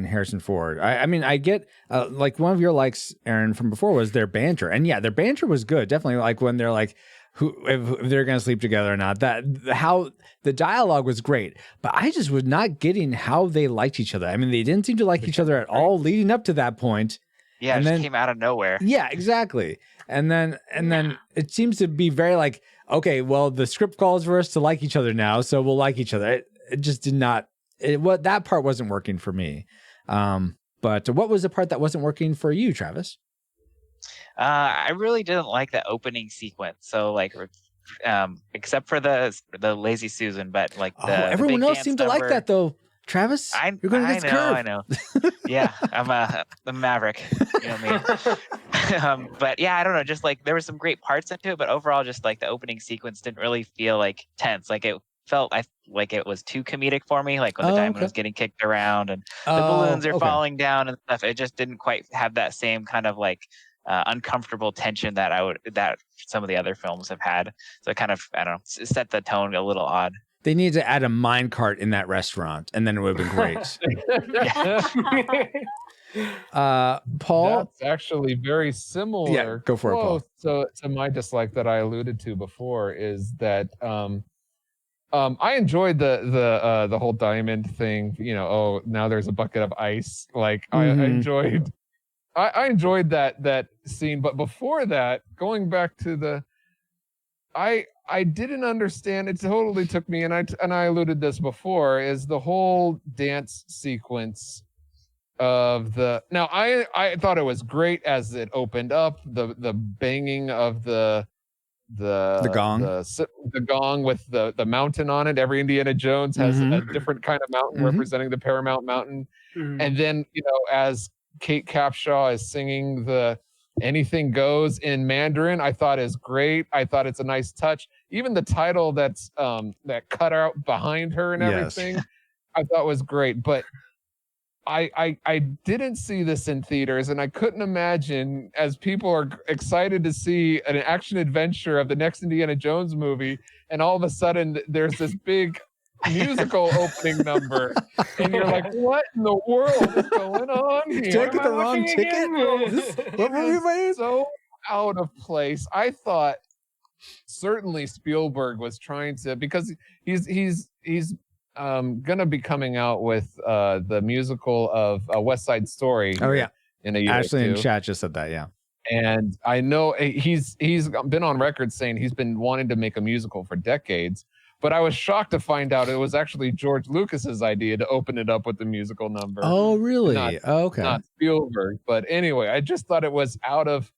Harrison Ford. I mean, I get like one of your likes, Aaron, from before was their banter, and yeah, their banter was good. Definitely, like when they're like, if they're gonna sleep together or not. That how the dialogue was great, but I just was not getting how they liked each other. I mean, they didn't seem to like each other at all leading up to that point. Yeah, it just came out of nowhere. Yeah, exactly. And then it seems to be very like, okay, well, the script calls for us to like each other now, so we'll like each other. It just did not. That part wasn't working for me. But what was the part that wasn't working for you, Travis? I really didn't like the opening sequence. So like, except for the Lazy Susan, but like everyone else seemed to like that though. Travis, you're going against I curve. know. Yeah, I'm a maverick. You know me. But yeah, I don't know. Just like there were some great parts into it, but overall, just like the opening sequence didn't really feel like tense. Like it felt like it was too comedic for me. Like when the diamond was getting kicked around and the balloons are falling down and stuff. It just didn't quite have that same kind of like uncomfortable tension that some of the other films have had. So it kind of, I don't know, set the tone a little odd. They need to add a minecart in that restaurant, and then it would have been great. Paul? That's actually very similar. Yeah, go for it, Paul. So to my dislike that I alluded to before is that I enjoyed the whole diamond thing. You know, oh, now there's a bucket of ice. Like I enjoyed that scene. But before that, going back to I didn't understand. It totally took me, and I alluded this before, is the whole dance sequence of the. Now I thought it was great as it opened up, the banging of the gong, the gong with the mountain on it. Every Indiana Jones has a different kind of mountain representing the Paramount Mountain, and then as Kate Capshaw is singing the Anything Goes in Mandarin, I thought is great. I thought it's a nice touch. Even the title that's that cut out behind her and everything, I thought was great. But I didn't see this in theaters, and I couldn't imagine, as people are excited to see an action adventure of the next Indiana Jones movie, and all of a sudden there's this big musical opening number, and you're like, what in the world is going on here? Did I get the wrong ticket? What movie am I in? So out of place. I thought certainly Spielberg was trying to, because he's gonna be coming out with the musical of West Side Story. Oh yeah, in a year Ashley or two. in chat just said that. Yeah, and I know he's been on record saying he's been wanting to make a musical for decades. But I was shocked to find out it was actually George Lucas's idea to open it up with the musical number. Oh, really? Okay. Not Spielberg. But anyway, I just thought it was out of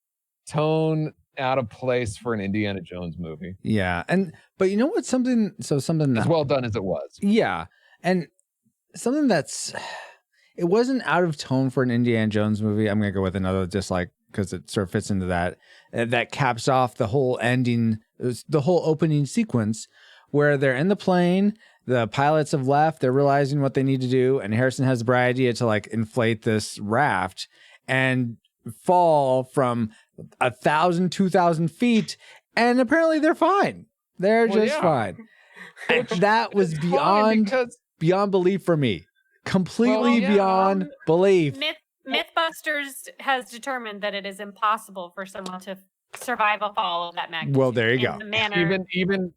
tone, out of place for an Indiana Jones movie. Yeah. But you know what? Something as well done as it was. Yeah. And something it wasn't out of tone for an Indiana Jones movie. I'm going to go with another dislike because it sort of fits into that. That caps off the whole ending, the whole opening sequence, where they're in the plane, the pilots have left, they're realizing what they need to do, and Harrison has the bright idea to like inflate this raft and fall from 1,000, 2,000 feet, and apparently they're fine. They're fine. And that was beyond belief for me. Completely beyond belief. Mythbusters has determined that it is impossible for someone to survive a fall of that magnitude. Well, there you go. Even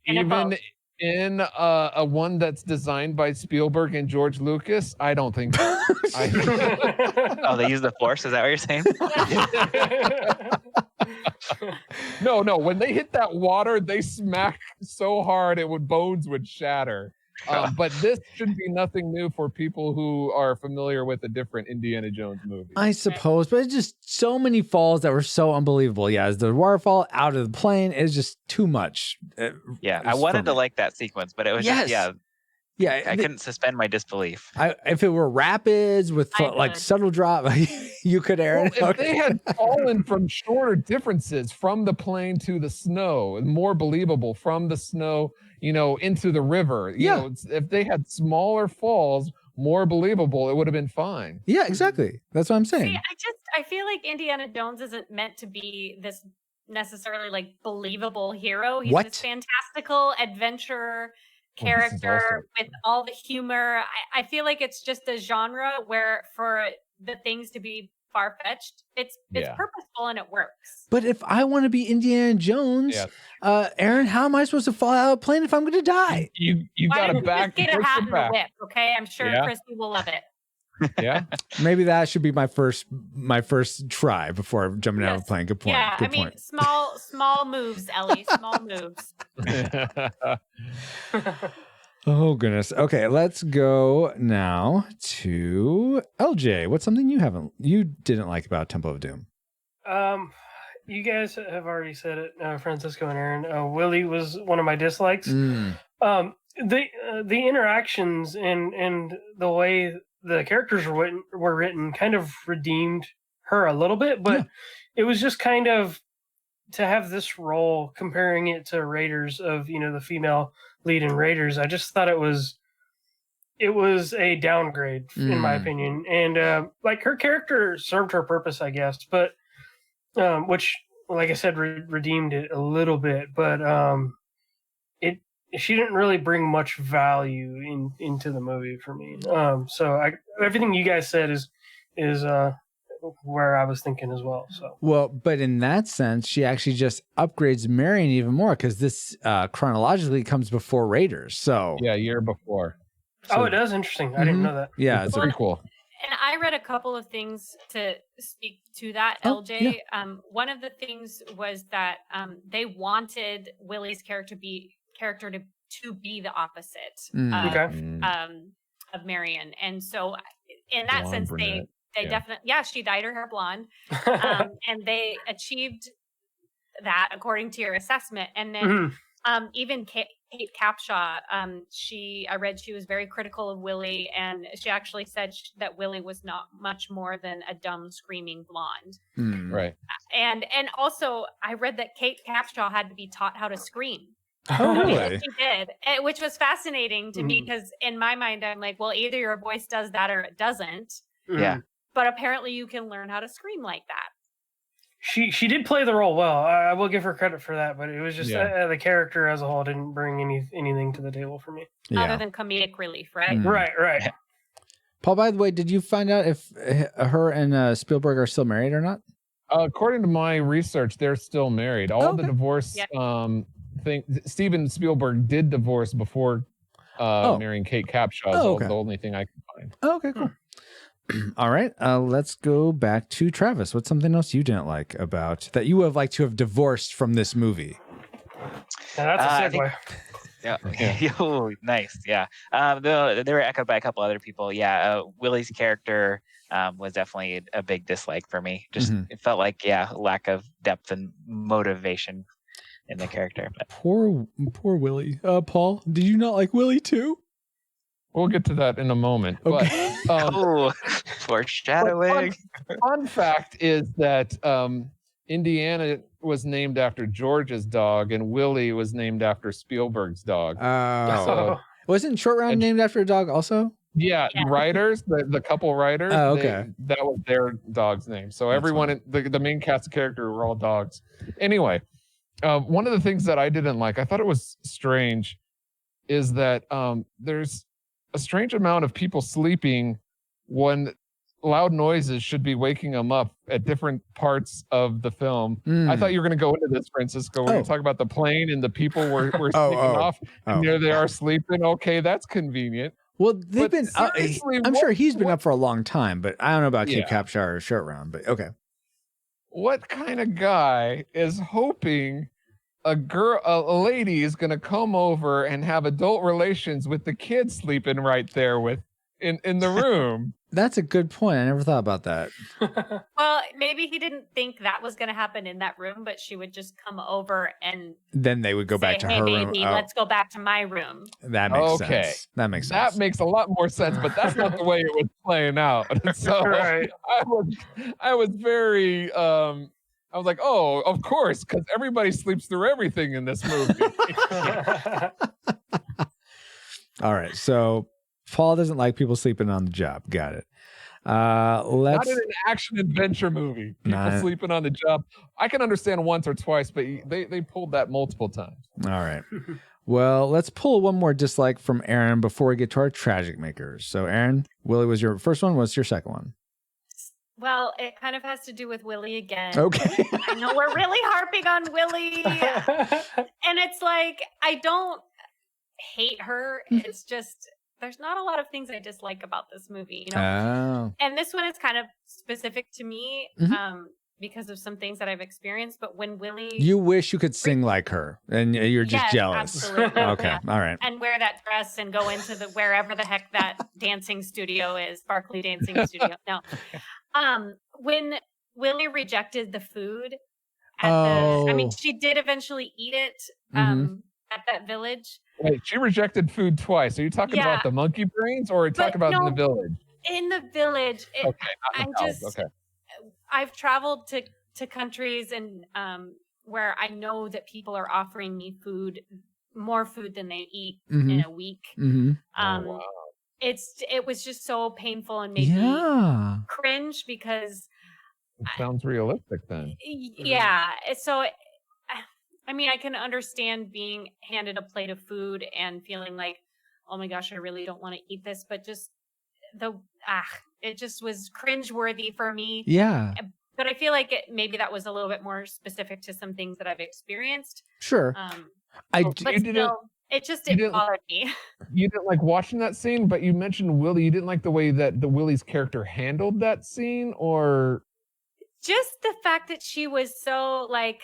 in a one that's designed by Spielberg and George Lucas, I don't think so. Oh, they use the Force? Is that what you're saying? No. When they hit that water, they smack so hard bones would shatter. But this should be nothing new for people who are familiar with a different Indiana Jones movie. I suppose, but it's just so many falls that were so unbelievable. Yeah, as the waterfall out of the plane is just too much. I wanted to like that sequence, but it was just I couldn't suspend my disbelief. If it were rapids with like subtle drop, you could, Aaron. Well, if they had fallen from shorter differences from the plane to the snow, more believable from the snow, into the river. You know, if they had smaller falls, more believable, it would have been fine. Yeah, exactly. That's what I'm saying. See, I feel like Indiana Jones isn't meant to be this necessarily like believable hero. He's this fantastical adventure character with all the humor. I feel like it's just a genre where for the things to be far-fetched, it's purposeful and it works. But if I want to be Indiana Jones, Aaron, how am I supposed to fall out of a plane if I'm going to die? You got to back. Get a hat and a whip, okay? I'm sure Christy will love it. Yeah, maybe that should be my first try before jumping out of a plane. Good point. Yeah, Good point. small moves, Ellie. Small moves. Oh goodness. Okay, let's go now to LJ. What's something you didn't like about Temple of Doom? You guys have already said it, Francisco and Aaron. Willie was one of my dislikes. the interactions and the way the characters were written kind of redeemed her a little bit, but it was just kind of to have this role, comparing it to Raiders of, the female lead in Raiders. I just thought it was a downgrade in my opinion. And like her character served her purpose, I guess, but which, like I said, redeemed it a little bit, but she didn't really bring much value into the movie for me. So everything you guys said is where I was thinking as well. So well, but in that sense, she actually just upgrades Marion even more because this chronologically comes before Raiders. So Yeah, a year before. oh, it does. Interesting. I didn't know that. yeah, it's Pretty cool. And I read a couple of things to speak to that, Oh, LJ. One of the things was that they wanted Willie's character to be the opposite of Marion. And so in that Blonde sense, brunette. they Yeah. definitely, she dyed her hair blonde. And they achieved that according to your assessment. And then even Kate Capshaw, I read she was very critical of Willie, and she actually said that Willie was not much more than a dumb screaming blonde. Right. And also I read that Kate Capshaw had to be taught how to scream. Oh, really? She did, which was fascinating to me because in my mind I'm like, well, either your voice does that or it doesn't. Yeah. But apparently you can learn how to scream like that. She did play the role well. I will give her credit for that, but it was just the character as a whole didn't bring anything to the table for me. Other than comedic relief, right? Right. Paul, by the way, did you find out if her and Spielberg are still married or not? According to my research, they're still married. All the divorce thing. Steven Spielberg did divorce before marrying Kate Capshaw. Is the only thing I could find. Oh, okay, cool. All right, let's go back to Travis. What's something else you didn't like about that you would have liked to have divorced from this movie? Yeah, that's a segue. Oh, nice. Yeah. They were echoed by a couple other people. Yeah. Willie's character was definitely a big dislike for me. Just it felt like lack of depth and motivation in the character. But. Poor Willie. Paul, did you not like Willie too? We'll get to that in a moment. Okay. But foreshadowing. Fun fact is that Indiana was named after George's dog, and Willie was named after Spielberg's dog. Oh, So, wasn't Short Round named after a dog also? yeah. Writers, the couple writers. Oh, okay. That was their dog's name. So everyone, the main cast of character were all dogs. Anyway, one of the things that I didn't like, I thought it was strange, is that there's a strange amount of people sleeping when loud noises should be waking them up at different parts of the film. I thought you were going to go into this, Francisco. We're going to talk about the plane and the people were sneaking off, and there they are sleeping. Okay, that's convenient. Well, they've been. I'm sure he's been what, up for a long time, but I don't know about Kate Yeah. Capshaw or Short Round. But okay. What kind of guy is hoping a lady is going to come over and have adult relations with the kid sleeping right there in the room? That's a good point. I never thought about that. Well, maybe he didn't think that was going to happen in that room, but she would just come over and Then they would go back to hey, her baby, room. let's go back to my room. That makes Okay. sense. That makes sense. That makes a lot more sense, but that's not the way it was playing out. So Right. I was very I was like, oh, of course, because everybody sleeps through everything in this movie. All right. So Paul doesn't like people sleeping on the job. Got it. Not Let's. in an action adventure movie. People Not- sleeping on the job. I can understand once or twice, but they pulled that multiple times. All right. Well, let's pull one more dislike from Aaron before we get to our tragic makers. So, Aaron, Willie was your first one. What's your second one? Well, it kind of has to do with Willie again. Okay. I know we're really harping on Willie. And it's like, I don't hate her. It's just, there's not a lot of things I dislike about this movie, you know? Oh. And this one is kind of specific to me because of some things that I've experienced. But when Willie... You wish you could sing like her, and you're just Yes, jealous. absolutely. Okay. Yeah. All right. And wear that dress and go into the wherever the heck that dancing studio is, Barclay Dancing Studio. No. When Willie rejected the food at I mean, she did eventually eat it. at that village. Wait, she rejected food twice. Are you talking Yeah. about the monkey brains, or are you talking about in the village? In the village. Okay, not in the house. Okay. I've traveled to countries and where I know that people are offering me more food than they eat in a week. Mm-hmm. Wow. It was just so painful and made me cringe because It sounds realistic then. yeah. So I mean, I can understand being handed a plate of food and feeling like, oh my gosh, I really don't want to eat this, but just it just was cringeworthy for me. Yeah. But I feel like maybe that was a little bit more specific to some things that I've experienced. Sure. It just bothered me. You didn't like watching that scene, but you mentioned Willie. You didn't like the way that the Willie's character handled that scene, or just the fact that she was so like,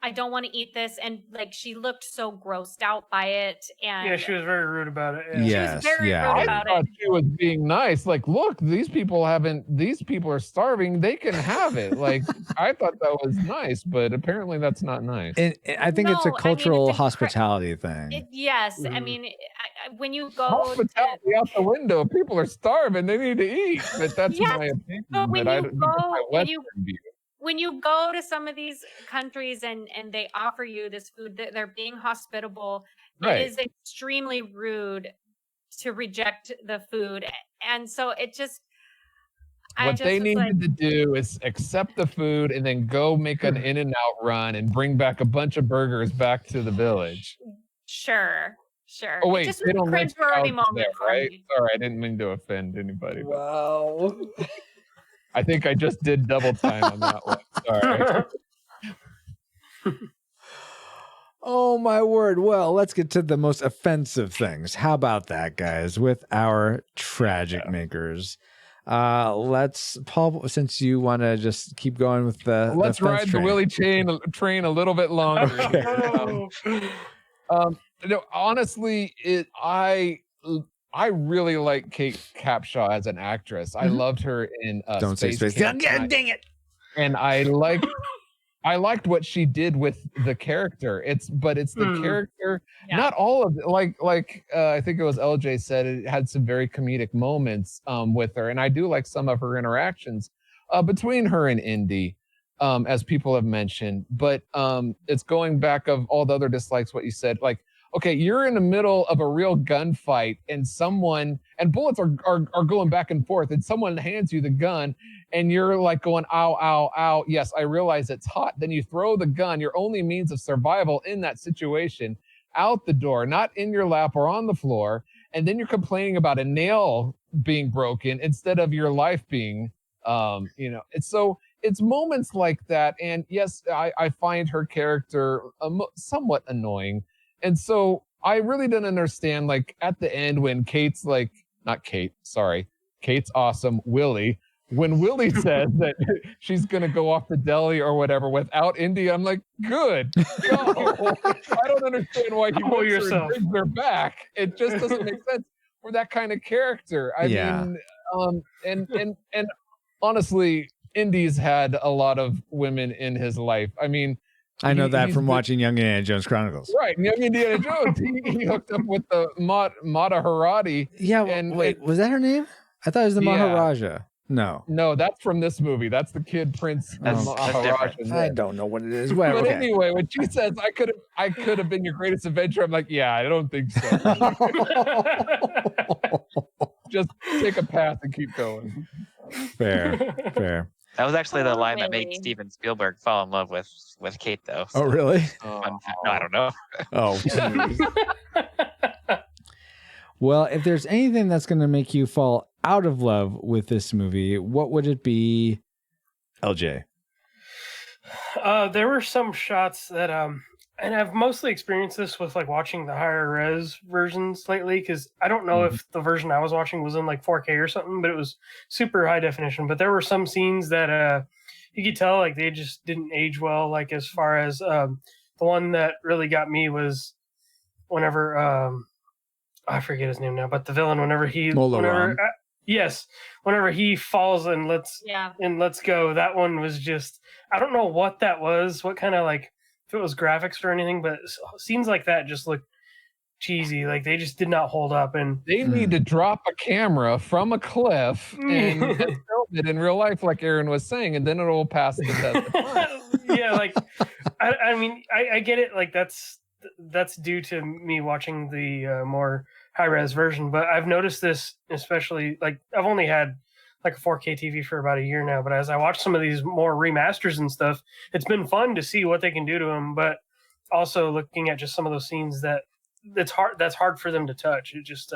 I don't want to eat this, and like she looked so grossed out by it, and yeah, she was very rude about it. Yeah. she was very rude about I thought it. she was being nice. Like, look, these people are starving. They can have it. Like, I thought that was nice, but apparently that's not nice. And I think it's a No, I mean, cultural it's hospitality thing. Yes, I mean, when you go Hospitality out the window. People are starving. They need to eat. But that's Yes, my opinion. but when but I you don't- go- that's my when you- Western view. when you go to some of these countries and they offer you this food, they're being hospitable. Right. It is extremely rude to reject the food, and so it just. What they needed to do is accept the food and then go make an In-N-Out run and bring back a bunch of burgers back to the village. Sure. Oh wait, it just they was don't a let you cringeworthy out moment there, for right? me. Sorry, I didn't mean to offend anybody. But Wow. I think I just did double time on that one. Sorry. Oh my word. Well, let's get to the most offensive things. How about that, guys, with our tragic makers? Let's, Paul, since you want to just keep going with Let's the ride the Willie train a little bit longer. Okay. No, honestly, I really like Kate Capshaw as an actress. I loved her in Don't say Space Camp. Camp. Dang it. And I liked what she did with the character. It's the character, not all of it. Like I think it was LJ said, it had some very comedic moments with her, and I do like some of her interactions between her and Indy, as people have mentioned. But it's going back of all the other dislikes. What you said, like, okay, you're in the middle of a real gunfight, and bullets are going back and forth, and someone hands you the gun. And you're like going, ow, ow, ow. Yes, I realize it's hot. Then you throw the gun, your only means of survival in that situation, out the door, not in your lap or on the floor. And then you're complaining about a nail being broken instead of your life being, it's moments like that. And yes, I find her character somewhat annoying. And so I really didn't understand, like, at the end when Kate's like, not Kate, sorry, Kate's awesome, Willie. When Willie says that she's going to go off to Delhi or whatever without Indy, I'm like, good. Go. I don't understand why he wants her and brings her back. It just doesn't make sense for that kind of character. I mean, and honestly, Indy's had a lot of women in his life. I mean, I know that from watching Young Indiana Jones Chronicles. Right, Young Indiana Jones. He hooked up with the Mata Harati. Yeah, wait, was that her name? I thought it was the Maharaja. No, that's from this movie. That's the kid prince. That's different. I don't know what it is. Well, but anyway, when she says I could have been your greatest adventure, I'm like, yeah, I don't think so. Just take a path and keep going. Fair. That was actually the line that made Steven Spielberg fall in love with Kate, though. So. Oh, really? No, I don't know. Oh, geez. Well, if there's anything that's going to make you fall out of love with this movie, what would it be, LJ? There were some shots that, and I've mostly experienced this with like watching the higher res versions lately, because I don't know if the version I was watching was in like 4K or something, but it was super high definition. But there were some scenes that you could tell like they just didn't age well. Like as far as the one that really got me was whenever I forget his name now, but the villain whenever he whenever he falls and lets go, that one was just, I don't know what that was, what kind of like if it was graphics or anything, but scenes like that just look cheesy. Like they just did not hold up. And They need to drop a camera from a cliff and film it in real life, like Aaron was saying, and then it'll pass the test of time. yeah, like I mean, I get it. Like that's due to me watching the more high res version, but I've noticed this especially. Like I've only had like a 4K TV for about a year now, but as I watch some of these more remasters and stuff, it's been fun to see what they can do to them. But also looking at just some of those scenes that's hard for them to touch. It just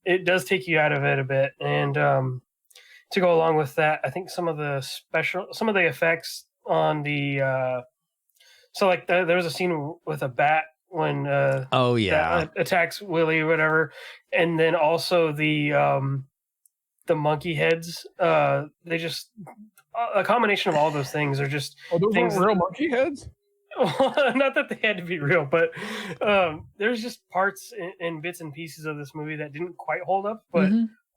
it does take you out of it a bit. And to go along with that, I think some of the effects on the so like there was a scene with a bat when that attacks Willie or whatever, and then also the monkey heads. They just a combination of all those things are just those things real monkey heads. Not that they had to be real, but there's just parts and bits and pieces of this movie that didn't quite hold up. But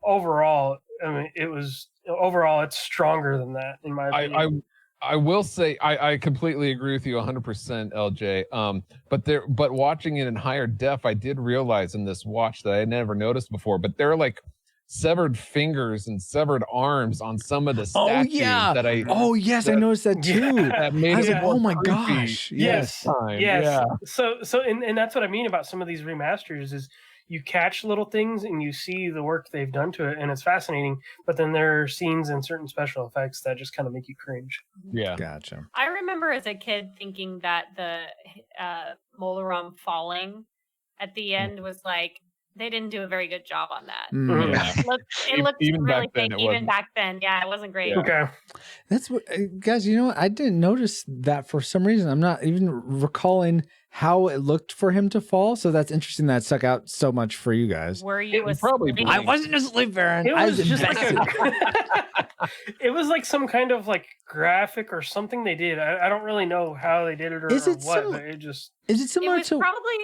overall, I mean, it's stronger than that in my opinion. I will say I completely agree with you 100%, LJ. But watching it in higher def, I did realize in this watch that I had never noticed before. But there are like severed fingers and severed arms on some of the statues that I. Oh yes, I noticed that too. That made I was it like, more oh my creepy gosh. Yes. time. Yes. Yeah. So and that's what I mean about some of these remasters is you catch little things and you see the work they've done to it, and it's fascinating. But then there are scenes and certain special effects that just kind of make you cringe. Yeah. Gotcha. I remember as a kid thinking that the Molaram falling at the end was like they didn't do a very good job on that. It looked Even really back then, fake. it Even wasn't. back then, yeah, it wasn't great. Yeah. Okay. That's what, guys. You know what? I didn't notice that for some reason. I'm not even recalling how it looked for him to fall. So that's interesting. That stuck out so much for you guys. Were you probably asleep? blinked. I wasn't asleep, Aaron. It I was just like invested. it was like some kind of like graphic or something they did. I don't really know how they did it or, Is it what, some- but it just Is it It similar was to? probably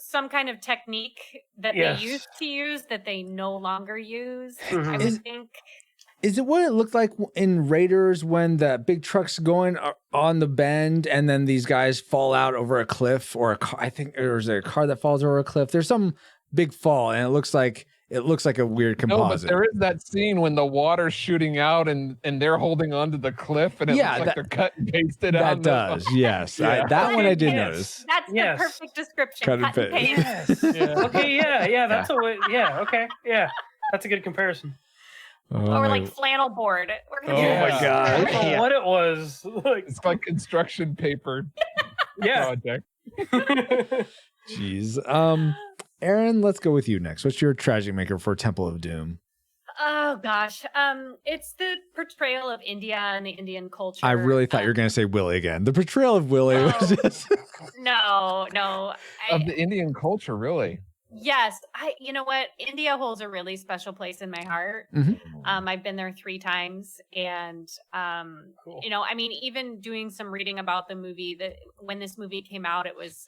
some kind of technique that Yes. they used to use that they no longer use. I Mhm. would think. Is it what it looked like in Raiders when the big truck's going on the bend and then these guys fall out over a cliff or a car? I think there's a car that falls over a cliff. There's some big fall and it looks like a weird No, but composite. there is that scene when the water's shooting out and they're holding onto the cliff and it Yeah, looks like they're cut and pasted that on. does, yes. Yeah. That one I did Yes. notice. That's Yes. the perfect description. Cut and Cut and paste. yes. Yeah. Okay, yeah, that's a way. Yeah, okay, yeah, that's a good comparison. Or like flannel board. We're gonna Oh do my this. God. I don't know what it was. Like, It's like construction paper yeah. project. Jeez. Aaron, let's go with you next. What's your tragic maker for Temple of Doom? Oh gosh, it's the portrayal of India and the Indian culture. I really thought you were going to say Willie again. The portrayal of Willie was just. No. Of the Indian culture, really. Yes, you know what? India holds a really special place in my heart. I've been there 3 times, and Cool. you know, I mean, even doing some reading about the movie, that when this movie came out, it was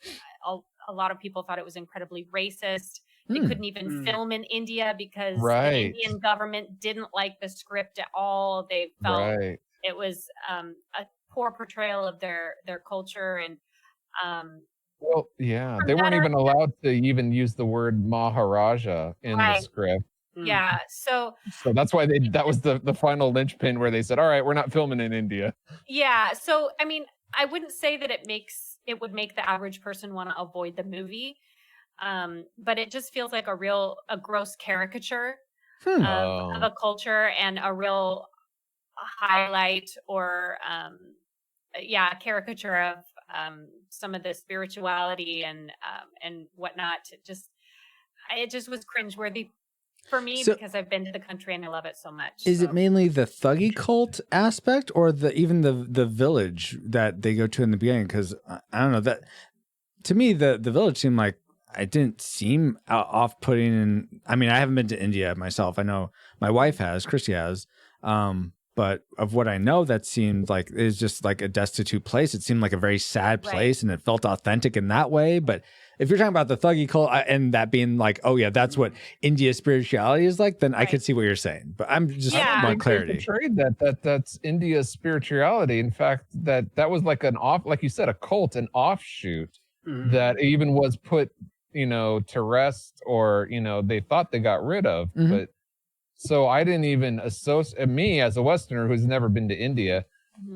a lot of people thought it was incredibly racist. They couldn't even film in India because the Indian government didn't like the script at all. They felt it was a poor portrayal of their culture, and Well, yeah, they weren't even allowed to even use the word Maharaja in the script. yeah. So that's why that was the final linchpin where they said, all right, we're not filming in India. yeah. So I mean, I wouldn't say that it would make the average person want to avoid the movie. But it just feels like a gross caricature of a culture and a real highlight or caricature of some of the spirituality and whatnot. It just was cringeworthy for me because I've been to the country and I love it so much. Is it mainly the thuggy cult aspect or even the village that they go to in the beginning? Because I don't know, that to me the village seemed like it didn't seem off-putting. And I mean, I haven't been to India myself. I know my wife has, Christy has. But of what I know, that seemed like it's just like a destitute place. It seemed like a very sad place and it felt authentic in that way. But if you're talking about the thuggy cult and that being like, oh yeah, that's what India's spirituality is like, then I could see what you're saying. But I'm just want clarity. They portrayed that's India's spirituality. In fact, that was like like you said, a cult, an offshoot that even was put, to rest, or they thought they got rid of. But so I didn't even associate, me as a Westerner who's never been to India.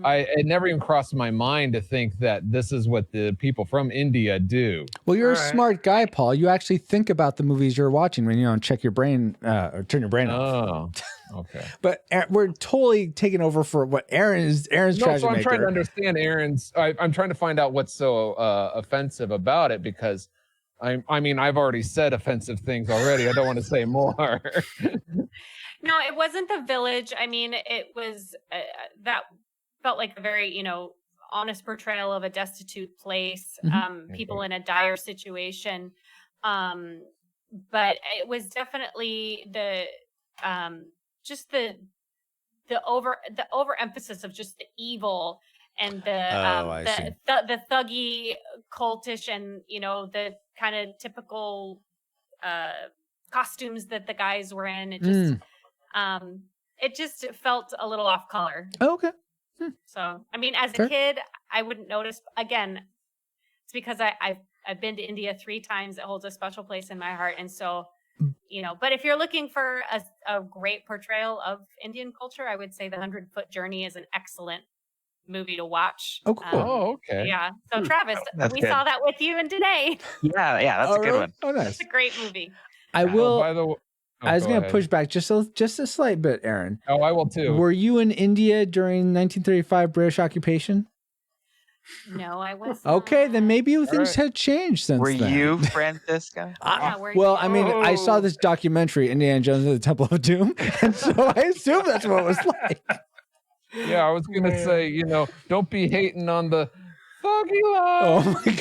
It never even crossed my mind to think that this is what the people from India do. Well, you're a smart guy, Paul. You actually think about the movies you're watching when you check your brain or turn your brain off. Oh, okay. But we're totally taking over for what Aaron's tragic so I'm maker. trying to understand Aaron's. I'm trying to find out what's so offensive about it, because I mean, I've already said offensive things already. I don't want to say more. No, it wasn't the village. I mean, it was that felt like a very, honest portrayal of a destitute place, people in a dire situation. But it was definitely the overemphasis of just the evil and the thuggy, cultish, and the kind of typical costumes that the guys were in. It just felt a little off color. Oh, okay. So, I mean, as a kid, I wouldn't notice. Again, it's because I've been to India 3 times. It holds a special place in my heart. And so, but if you're looking for a great portrayal of Indian culture, I would say The 100-Foot Journey is an excellent movie to watch. Oh, cool. Okay. Yeah. So, Travis, we good. saw that with you in today. Yeah, that's a good one. Oh, nice. It's a great movie. I will. By the way, I was going to push back just a slight bit, Aaron. Oh, I will too. Were you in India during 1935 British occupation? No, I was. Okay, then maybe things had changed since then. Were you Francisco? Well, I mean, I saw this documentary, Indiana Jones and the Temple of Doom, and so I assume that's what it was like. Yeah, I was going to say, don't be hating on the thuggy life. Oh my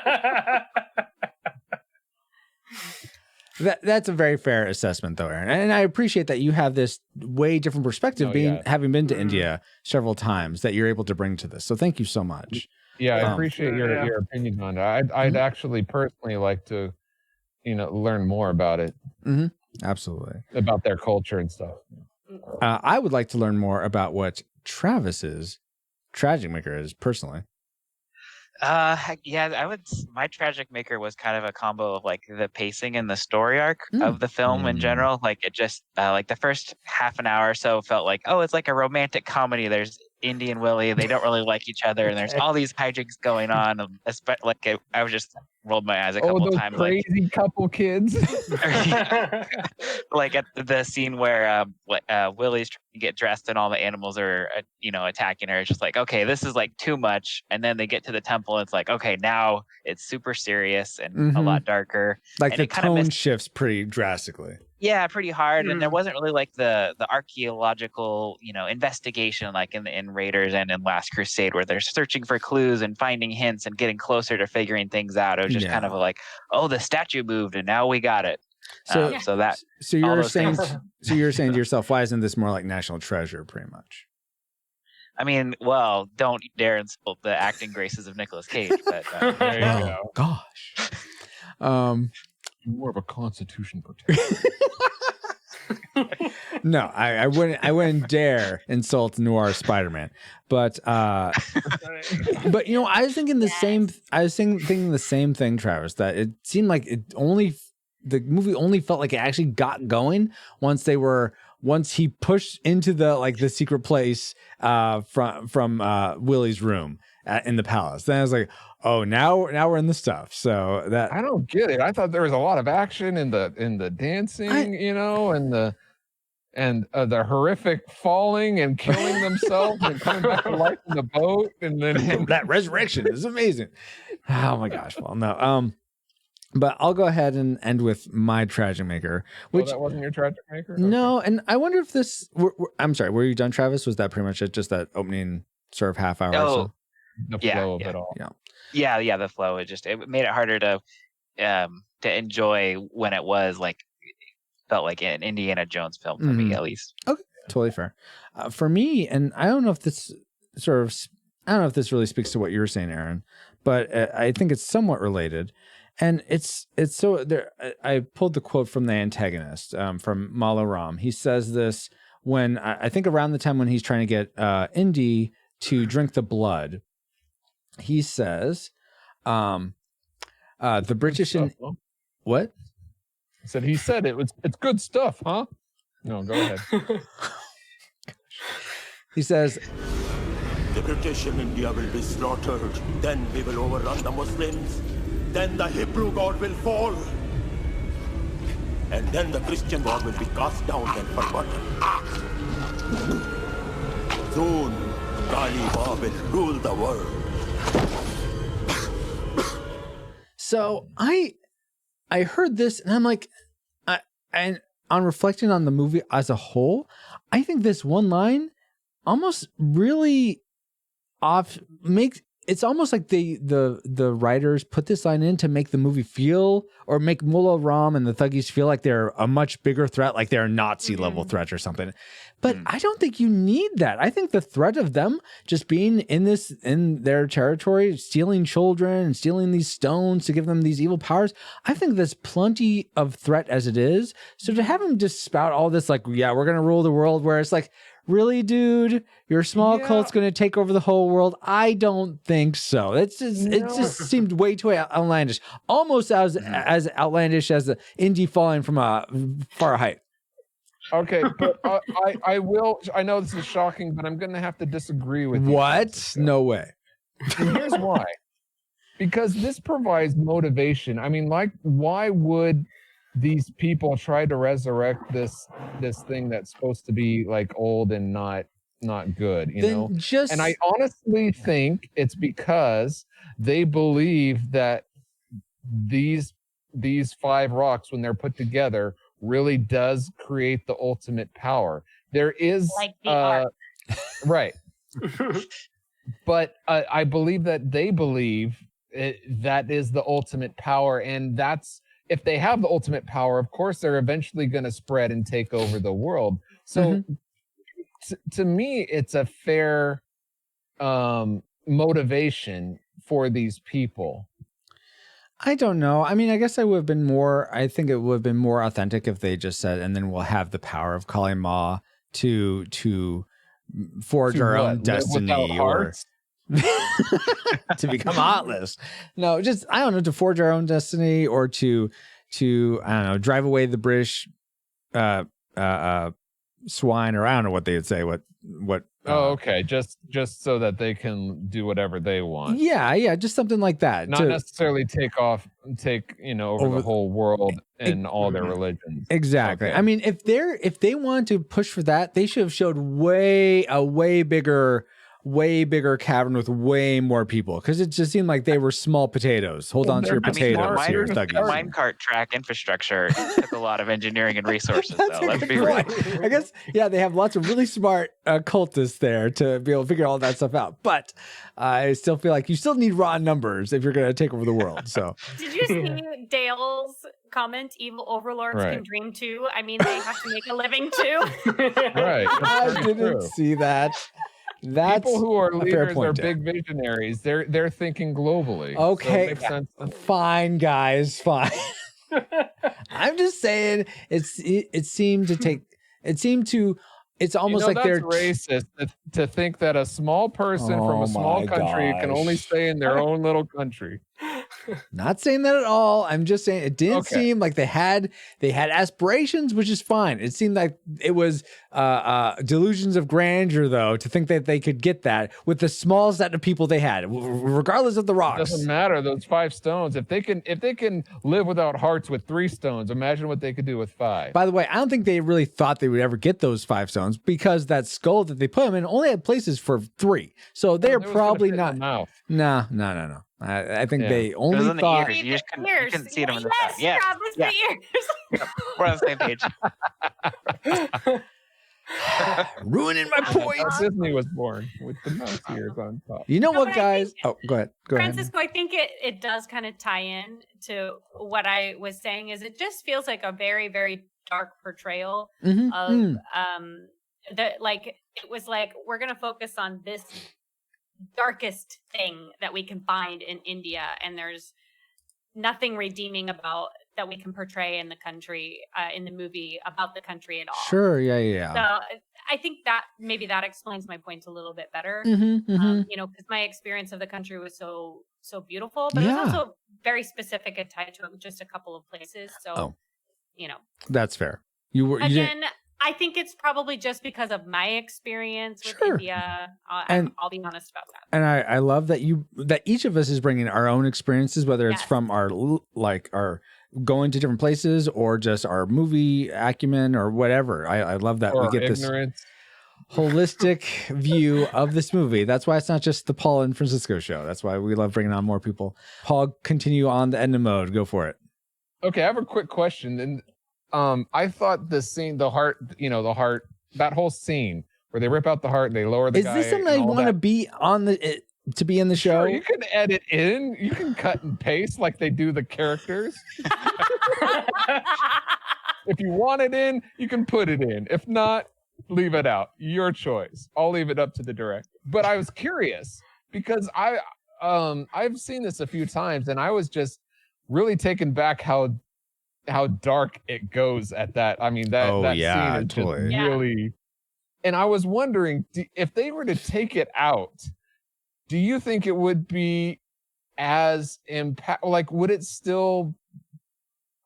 gosh. That's a very fair assessment, though, Aaron. And I appreciate that you have this way different perspective, having been to India several times, that you're able to bring to this. So thank you so much. Yeah, I appreciate your opinion on it. I'd actually personally like to, learn more about it. Absolutely. About their culture and stuff. I would like to learn more about what Travis's tragic maker is personally. My tragic maker was kind of a combo of like the pacing and the story arc of the film in general. Like it just like the first half an hour or so felt like, oh, it's like a romantic comedy. There's Indy and Willie, they don't really like each other, and there's all these hijinks going on. I was just rolled my eyes a couple times. Crazy couple kids. Like at the scene where Willie's trying to get dressed and all the animals are attacking her. It's just like, okay, this is like too much. And then they get to the temple and it's like, okay, now it's super serious and a lot darker. Like and the tone shifts pretty drastically. Yeah, pretty hard. And there wasn't really like the archaeological, investigation like in Raiders and in Last Crusade, where they're searching for clues and finding hints and getting closer to figuring things out. It was just kind of like, oh, the statue moved and now we got it. So you're saying to yourself, why isn't this more like National Treasure, pretty much? I mean, well, don't dare insult the acting graces of Nicolas Cage, but there you go. Gosh. More of a Constitution protector. No, I wouldn't dare insult noir Spider-Man. But I was thinking the same. I was thinking the same thing, Travis. That it seemed like the movie only felt like it actually got going once he pushed into the secret place from Willie's room in the palace. Then I was like, oh, now we're in the stuff. So that I don't get it. I thought there was a lot of action in the dancing, and the horrific falling and killing themselves and coming back to life in the boat, and then that resurrection is amazing. Oh my gosh! Well, no. But I'll go ahead and end with my tragic maker. Which that wasn't your tragic maker? Okay. No, and I wonder if this. I'm sorry. Were you done, Travis? Was that pretty much it? Just that opening sort of half hour? Oh, or so? The flow of it all. Yeah. The flow. It made it harder to enjoy when it was like felt like an Indiana Jones film for me, at least. Okay, totally fair. For me, and I don't know if this sort of I don't know if this really speaks to what you were saying, Aaron, but I think it's somewhat related. And it's so there. I pulled the quote from the antagonist, from Malo Ram. He says this when I think around the time when he's trying to get Indy to drink the blood. He says, the British and what? I said he said it's good stuff, huh? No, go ahead. He says, the British in India will be slaughtered. Then we will overrun the Muslims. Then the Hebrew God will fall. And then the Christian God will be cast down and forgotten. Soon, Kali Ma will rule the world. So I heard this and I'm like, and on reflecting on the movie as a whole, I think this one line almost really makes it's almost like the writers put this line in to make the movie feel, or make Mullah Ram and the Thuggees feel like they're a much bigger threat, like they're a Nazi level threat or something. But I don't think you need that. I think the threat of them just being in their territory, stealing children and stealing these stones to give them these evil powers, I think there's plenty of threat as it is. So to have them just spout all this like, yeah, we're gonna rule the world, where it's like, really, dude, your small cult's going to take over the whole world? I don't think so. It just seemed way too outlandish, almost as outlandish as the Indy falling from a far height. Okay, but I will. I know this is shocking, but I'm going to have to disagree with you. What? No way. And here's why. Because this provides motivation. I mean, like, why would these people try to resurrect this thing that's supposed to be like old and not good, you know? And I honestly think it's because they believe that these 5 rocks, when they're put together, really does create the ultimate power. There is like the art. Right. But I believe that they believe that is the ultimate power, and that's, if they have the ultimate power, of course, they're eventually going to spread and take over the world. So to me, it's a fair motivation for these people. I don't know. I mean, I guess I think it would have been more authentic if they just said, and then we'll have the power of Kali Ma to forge our own destiny, or to become heartless. No, just, I don't know, to forge our own destiny, or to I don't know, drive away the British swine, or I don't know what they would say. What okay, just so that they can do whatever they want. Yeah, just something like that. Not necessarily take over the whole world and all their religions. Exactly. Okay. I mean, if they want to push for that, they should have showed a way bigger cavern with way more people, because it just seemed like they were small potatoes. Hold on to your potatoes here, Thuggees. Minecart track infrastructure took a lot of engineering and resources, though. Let's be real. I guess, yeah, they have lots of really smart cultists there to be able to figure all that stuff out. But I still feel like you still need raw numbers if you're going to take over the world. So, did you see Dale's comment? Evil overlords can dream too. I mean, they have to make a living too. Right. I didn't see that. That's people who are leaders point, are Dan. big visionaries. They're thinking globally. Okay, so fine, guys, fine. I'm just saying it's almost like that's they're racist to think that a small person from a small country can only stay in their own little country. Not saying that at all. I'm just saying it didn't seem like they had aspirations, which is fine. It seemed like it was delusions of grandeur, though, to think that they could get that with the small set of people they had, regardless of the rocks. It doesn't matter. Those 5 stones. If they can live without hearts with 3 stones, imagine what they could do with 5. By the way, I don't think they really thought they would ever get those 5 stones, because that skull that they put them in only had places for 3. So they're probably not. No. I think they only thought. The ears. You couldn't see them in the back. Yeah. The ears. We're on the same page. Ruining my point. Disney was born with the mouse ears on top. You know what, guys? Oh, go ahead. Francisco, I think it does kind of tie in to what I was saying. Is it just feels like a very, very dark portrayal of that. Like, it was like, we're gonna focus on this darkest thing that we can find in India, and there's nothing redeeming about that we can portray in the country, in the movie about the country at all. Sure, yeah. So I think that maybe that explains my points a little bit better. Mm-hmm. You know, because my experience of the country was so beautiful, but it was also very specific and tied to just a couple of places. So, you know, that's fair. You again. I think it's probably just because of my experience with India. I'll be honest about that. And I love that that each of us is bringing our own experiences, whether it's from our going to different places or just our movie acumen or whatever. I love that we get ignorance. This holistic view of this movie. That's why it's not just the Paul and Francisco show. That's why we love bringing on more people. Paul, continue on the Edna mode. Go for it. Okay, I have a quick question. And I thought the scene, the heart, that whole scene where they rip out the heart and they lower the guy. Is this something I want to be on to be in the show? Sure, you can edit in. You can cut and paste like they do the characters. If you want it in, you can put it in. If not, leave it out. Your choice. I'll leave it up to the director. But I was curious because I've seen this a few times and I was just really taken back how dark it goes at that. I mean, that scene is totally. Just really. And I was wondering if they were to take it out, do you think it would be as impact? Like, would it still?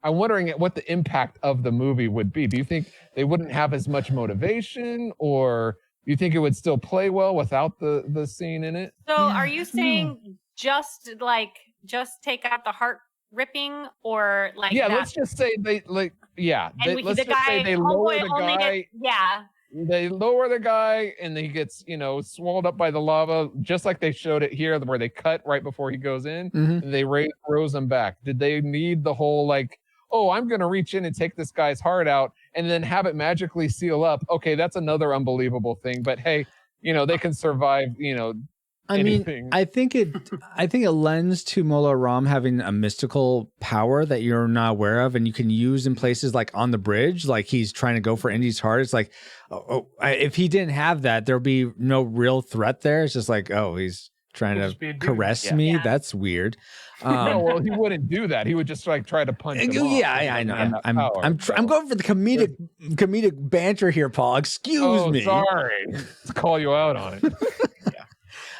I'm wondering what the impact of the movie would be. Do you think they wouldn't have as much motivation, or do you think it would still play well without the scene in it? So, are you saying just take out the heart ripping, or like let's just say they let's just say they lower the guy. They lower the guy and he gets swallowed up by the lava, just like they showed it here where they cut right before he goes in. And they rose him back. Did they need the whole I'm gonna reach in and take this guy's heart out and then have it magically seal up? Okay, that's another unbelievable thing, but hey, they can survive anything. I think it lends to Mola Ram having a mystical power that you're not aware of, and you can use in places like on the bridge, like he's trying to go for Indy's heart. It's like, if he didn't have that, there'll be no real threat there. It's just like, he's trying to caress me. Yeah. That's weird. No, well, he wouldn't do that. He would just try to punch him off. I know. I'm going for the comedic banter here, Paul. Excuse me. Sorry. Let's call you out on it.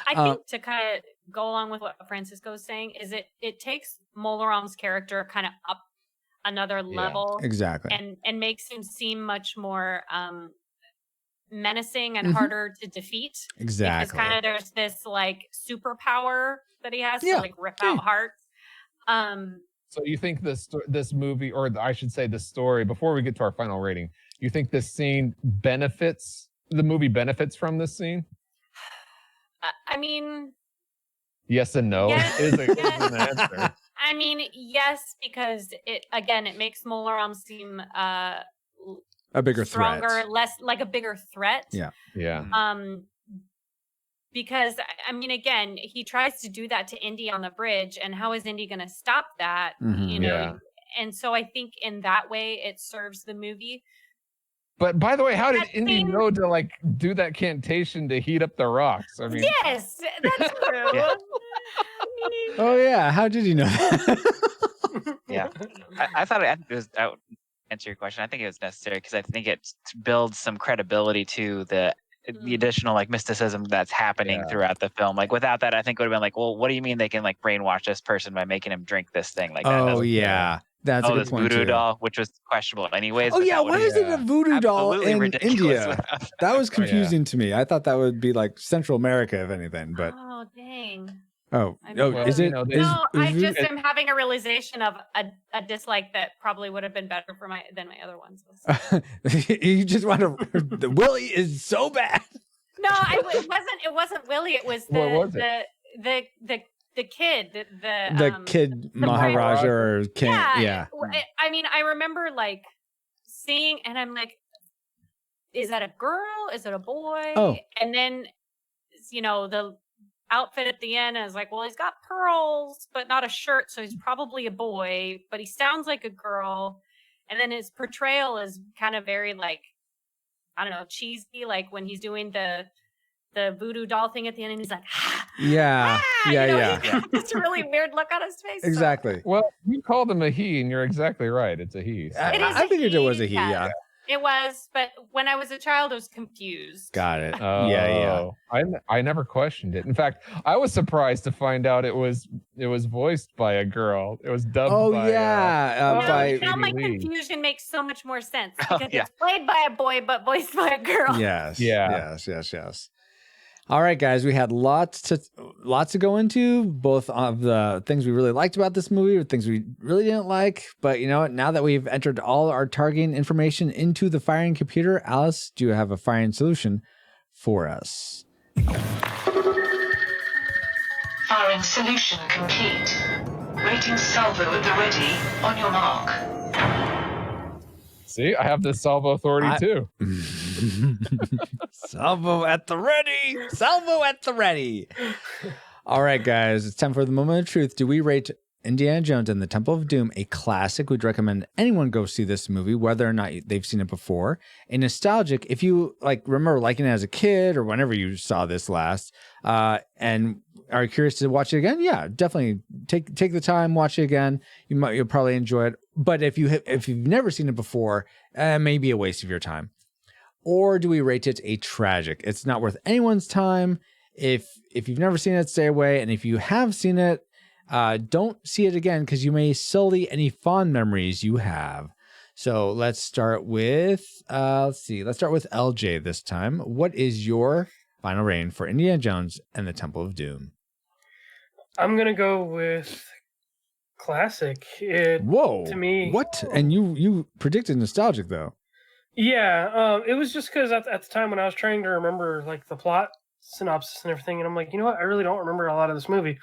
I think to kind of go along with what Francisco is saying is it takes Mola Ram's character kind of up another level. Exactly. And makes him seem much more menacing and harder to defeat. Exactly. Because kind of there's this superpower that he has to rip out hearts. So you think this movie, or I should say this story, before we get to our final rating, you think this scene the movie benefits from this scene? I mean, yes and no is an answer. I mean, yes, because it makes Mola Ram seem a bigger stronger, threat. less like a bigger threat. Yeah. Because I mean, again, he tries to do that to Indy on the bridge, and how is Indy going to stop that? And so I think in that way it serves the movie. But by the way, how did Indy know to do that cantation to heat up the rocks? I mean, yes, that's true. Oh yeah, how did you know that? Yeah, I thought it was. I would answer your question. I think it was necessary because I think it builds some credibility to the additional mysticism that's happening throughout the film. Without that, I think it would have been well, what do you mean they can brainwash this person by making him drink this thing like that? Oh yeah. That's a good point voodoo too. Doll, which was questionable anyways. Oh yeah, why is it a voodoo doll in India? That was confusing to me. I thought that would be Central America, if anything. But dang. Is it? I just am having a realization of a dislike that probably would have been better than my other ones. You just want to. Willie is so bad. No, it wasn't Willie. It was the kid, the kid Maharaja or king. Yeah. I mean, I remember seeing, and I'm like, is that a girl? Is it a boy? Oh. And then, the outfit at the end, I was like, well, he's got pearls, but not a shirt, so he's probably a boy, but he sounds like a girl. And then his portrayal is kind of very I don't know, cheesy, when he's doing the the voodoo doll thing at the end, and he's like, Yeah. Yeah. He got this really weird look on his face. Exactly. Well, you called him a he, and you're exactly right. It's a he. So. I figured it was a he. Yeah. It was, but when I was a child, I was confused. Got it. Oh, Yeah. I never questioned it. In fact, I was surprised to find out it was voiced by a girl. It was dubbed. Oh by, yeah. Now my Lee. confusion makes so much more sense because it's played by a boy but voiced by a girl. Yes. Yeah. Yes. All right, guys, we had lots to go into, both of the things we really liked about this movie or things we really didn't like. But you know what? Now that we've entered all our targeting information into the firing computer, Alice, do you have a firing solution for us? Firing solution complete. Waiting salvo at the ready. On your mark. See, I have this salvo authority too. Salvo at the ready. Salvo at the ready. All right, guys, it's time for the moment of truth. Do we rate Indiana Jones and the Temple of Doom a classic? We'd recommend anyone go see this movie, whether or not they've seen it before. A nostalgic, if you remember liking it as a kid or whenever you saw this last, and are curious to watch it again, yeah, definitely take the time, watch it again. You'll probably enjoy it. But if you've never seen it before, it may be a waste of your time. Or do we rate it a tragic? It's not worth anyone's time. If you've never seen it, stay away. And if you have seen it, don't see it again because you may sully any fond memories you have. So let's start with Let's start with LJ this time. What is your final rating for Indiana Jones and the Temple of Doom? I'm gonna go with classic. Whoa! To me, what? And you predicted nostalgic though. Yeah, it was just because at the time when I was trying to remember like the plot synopsis and everything, and I'm like, you know what, I really don't remember a lot of this movie,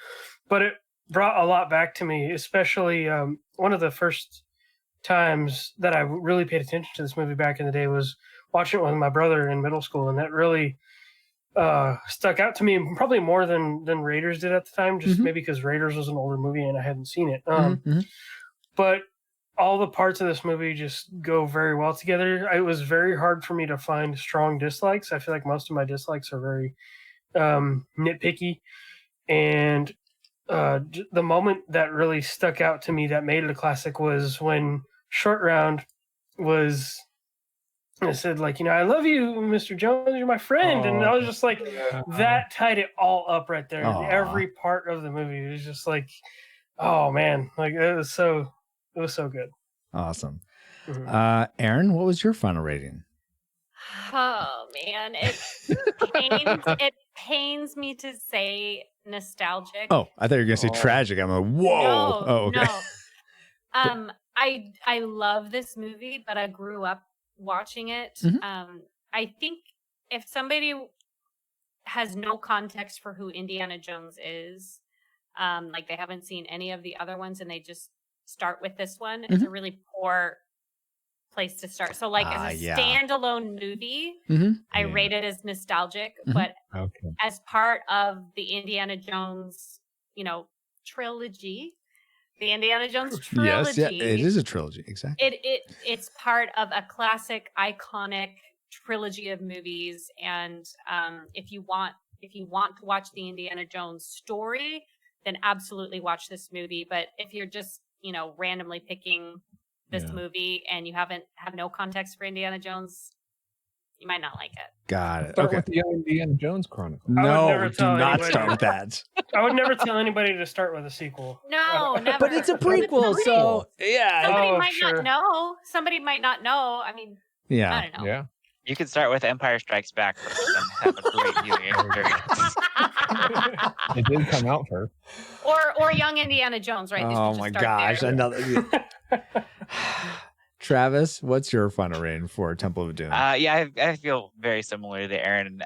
but it brought a lot back to me, especially one of the first times that I really paid attention to this movie back in the day was watching it with my brother in middle school, and that really stuck out to me probably more than Raiders did at the time, just maybe because Raiders was an older movie and I hadn't seen it. But all the parts of this movie just go very well together. It was very hard for me to find strong dislikes. I feel like most of my dislikes are very nitpicky. And the moment that really stuck out to me that made it a classic was when Short Round was... I said, like, you know, I love you, Mr. Jones, you're my friend. And I was just like, that tied it all up right there. Every part of the movie. It was just like, oh, man. Like, it was so good. Awesome. Aaron, what was your final rating? Oh, man. It pains me to say nostalgic. Oh, I thought you were going to say tragic. I'm like, whoa. No, oh, okay. No. I love this movie, but I grew up watching it. I think if somebody has no context for who Indiana Jones is, like they haven't seen any of the other ones and they just start with this one, it's a really poor place to start. So like as a standalone movie, I rate it as nostalgic, but as part of the Indiana Jones, trilogy, the Indiana Jones trilogy. Yes, it is a trilogy, exactly. It's part of a classic, iconic trilogy of movies, and if you want to watch the Indiana Jones story, then absolutely watch this movie. But if you're just randomly picking this movie and you have no context for Indiana Jones, you might not like it. Got it. Start with the Indiana Jones Chronicle. No, do not start with that. I would never tell anybody to start with a sequel. No, never. But it's a prequel, so yeah. Somebody might not know. Somebody might not know. I mean, I don't know. Yeah. You could start with Empire Strikes Back first and have a great viewing experience. It did come out first. Or Young Indiana Jones, right? Oh my gosh, another. Travis, what's your final rating for Temple of Doom? I feel very similar to Aaron.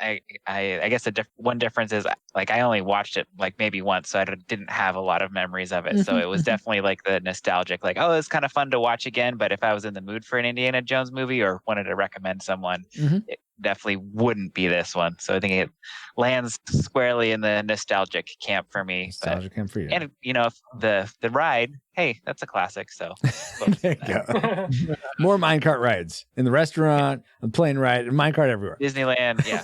I guess one difference is like I only watched it like maybe once, so I didn't have a lot of memories of it. So it was definitely like the nostalgic, like, oh, it's kind of fun to watch again. But if I was in the mood for an Indiana Jones movie or wanted to recommend someone, it definitely wouldn't be this one. So I think it lands squarely in the nostalgic camp for me. Nostalgic camp for you. And if the ride, hey, that's a classic. So there you go. More minecart rides in the restaurant, a plane ride, and minecart everywhere. Disneyland, yeah,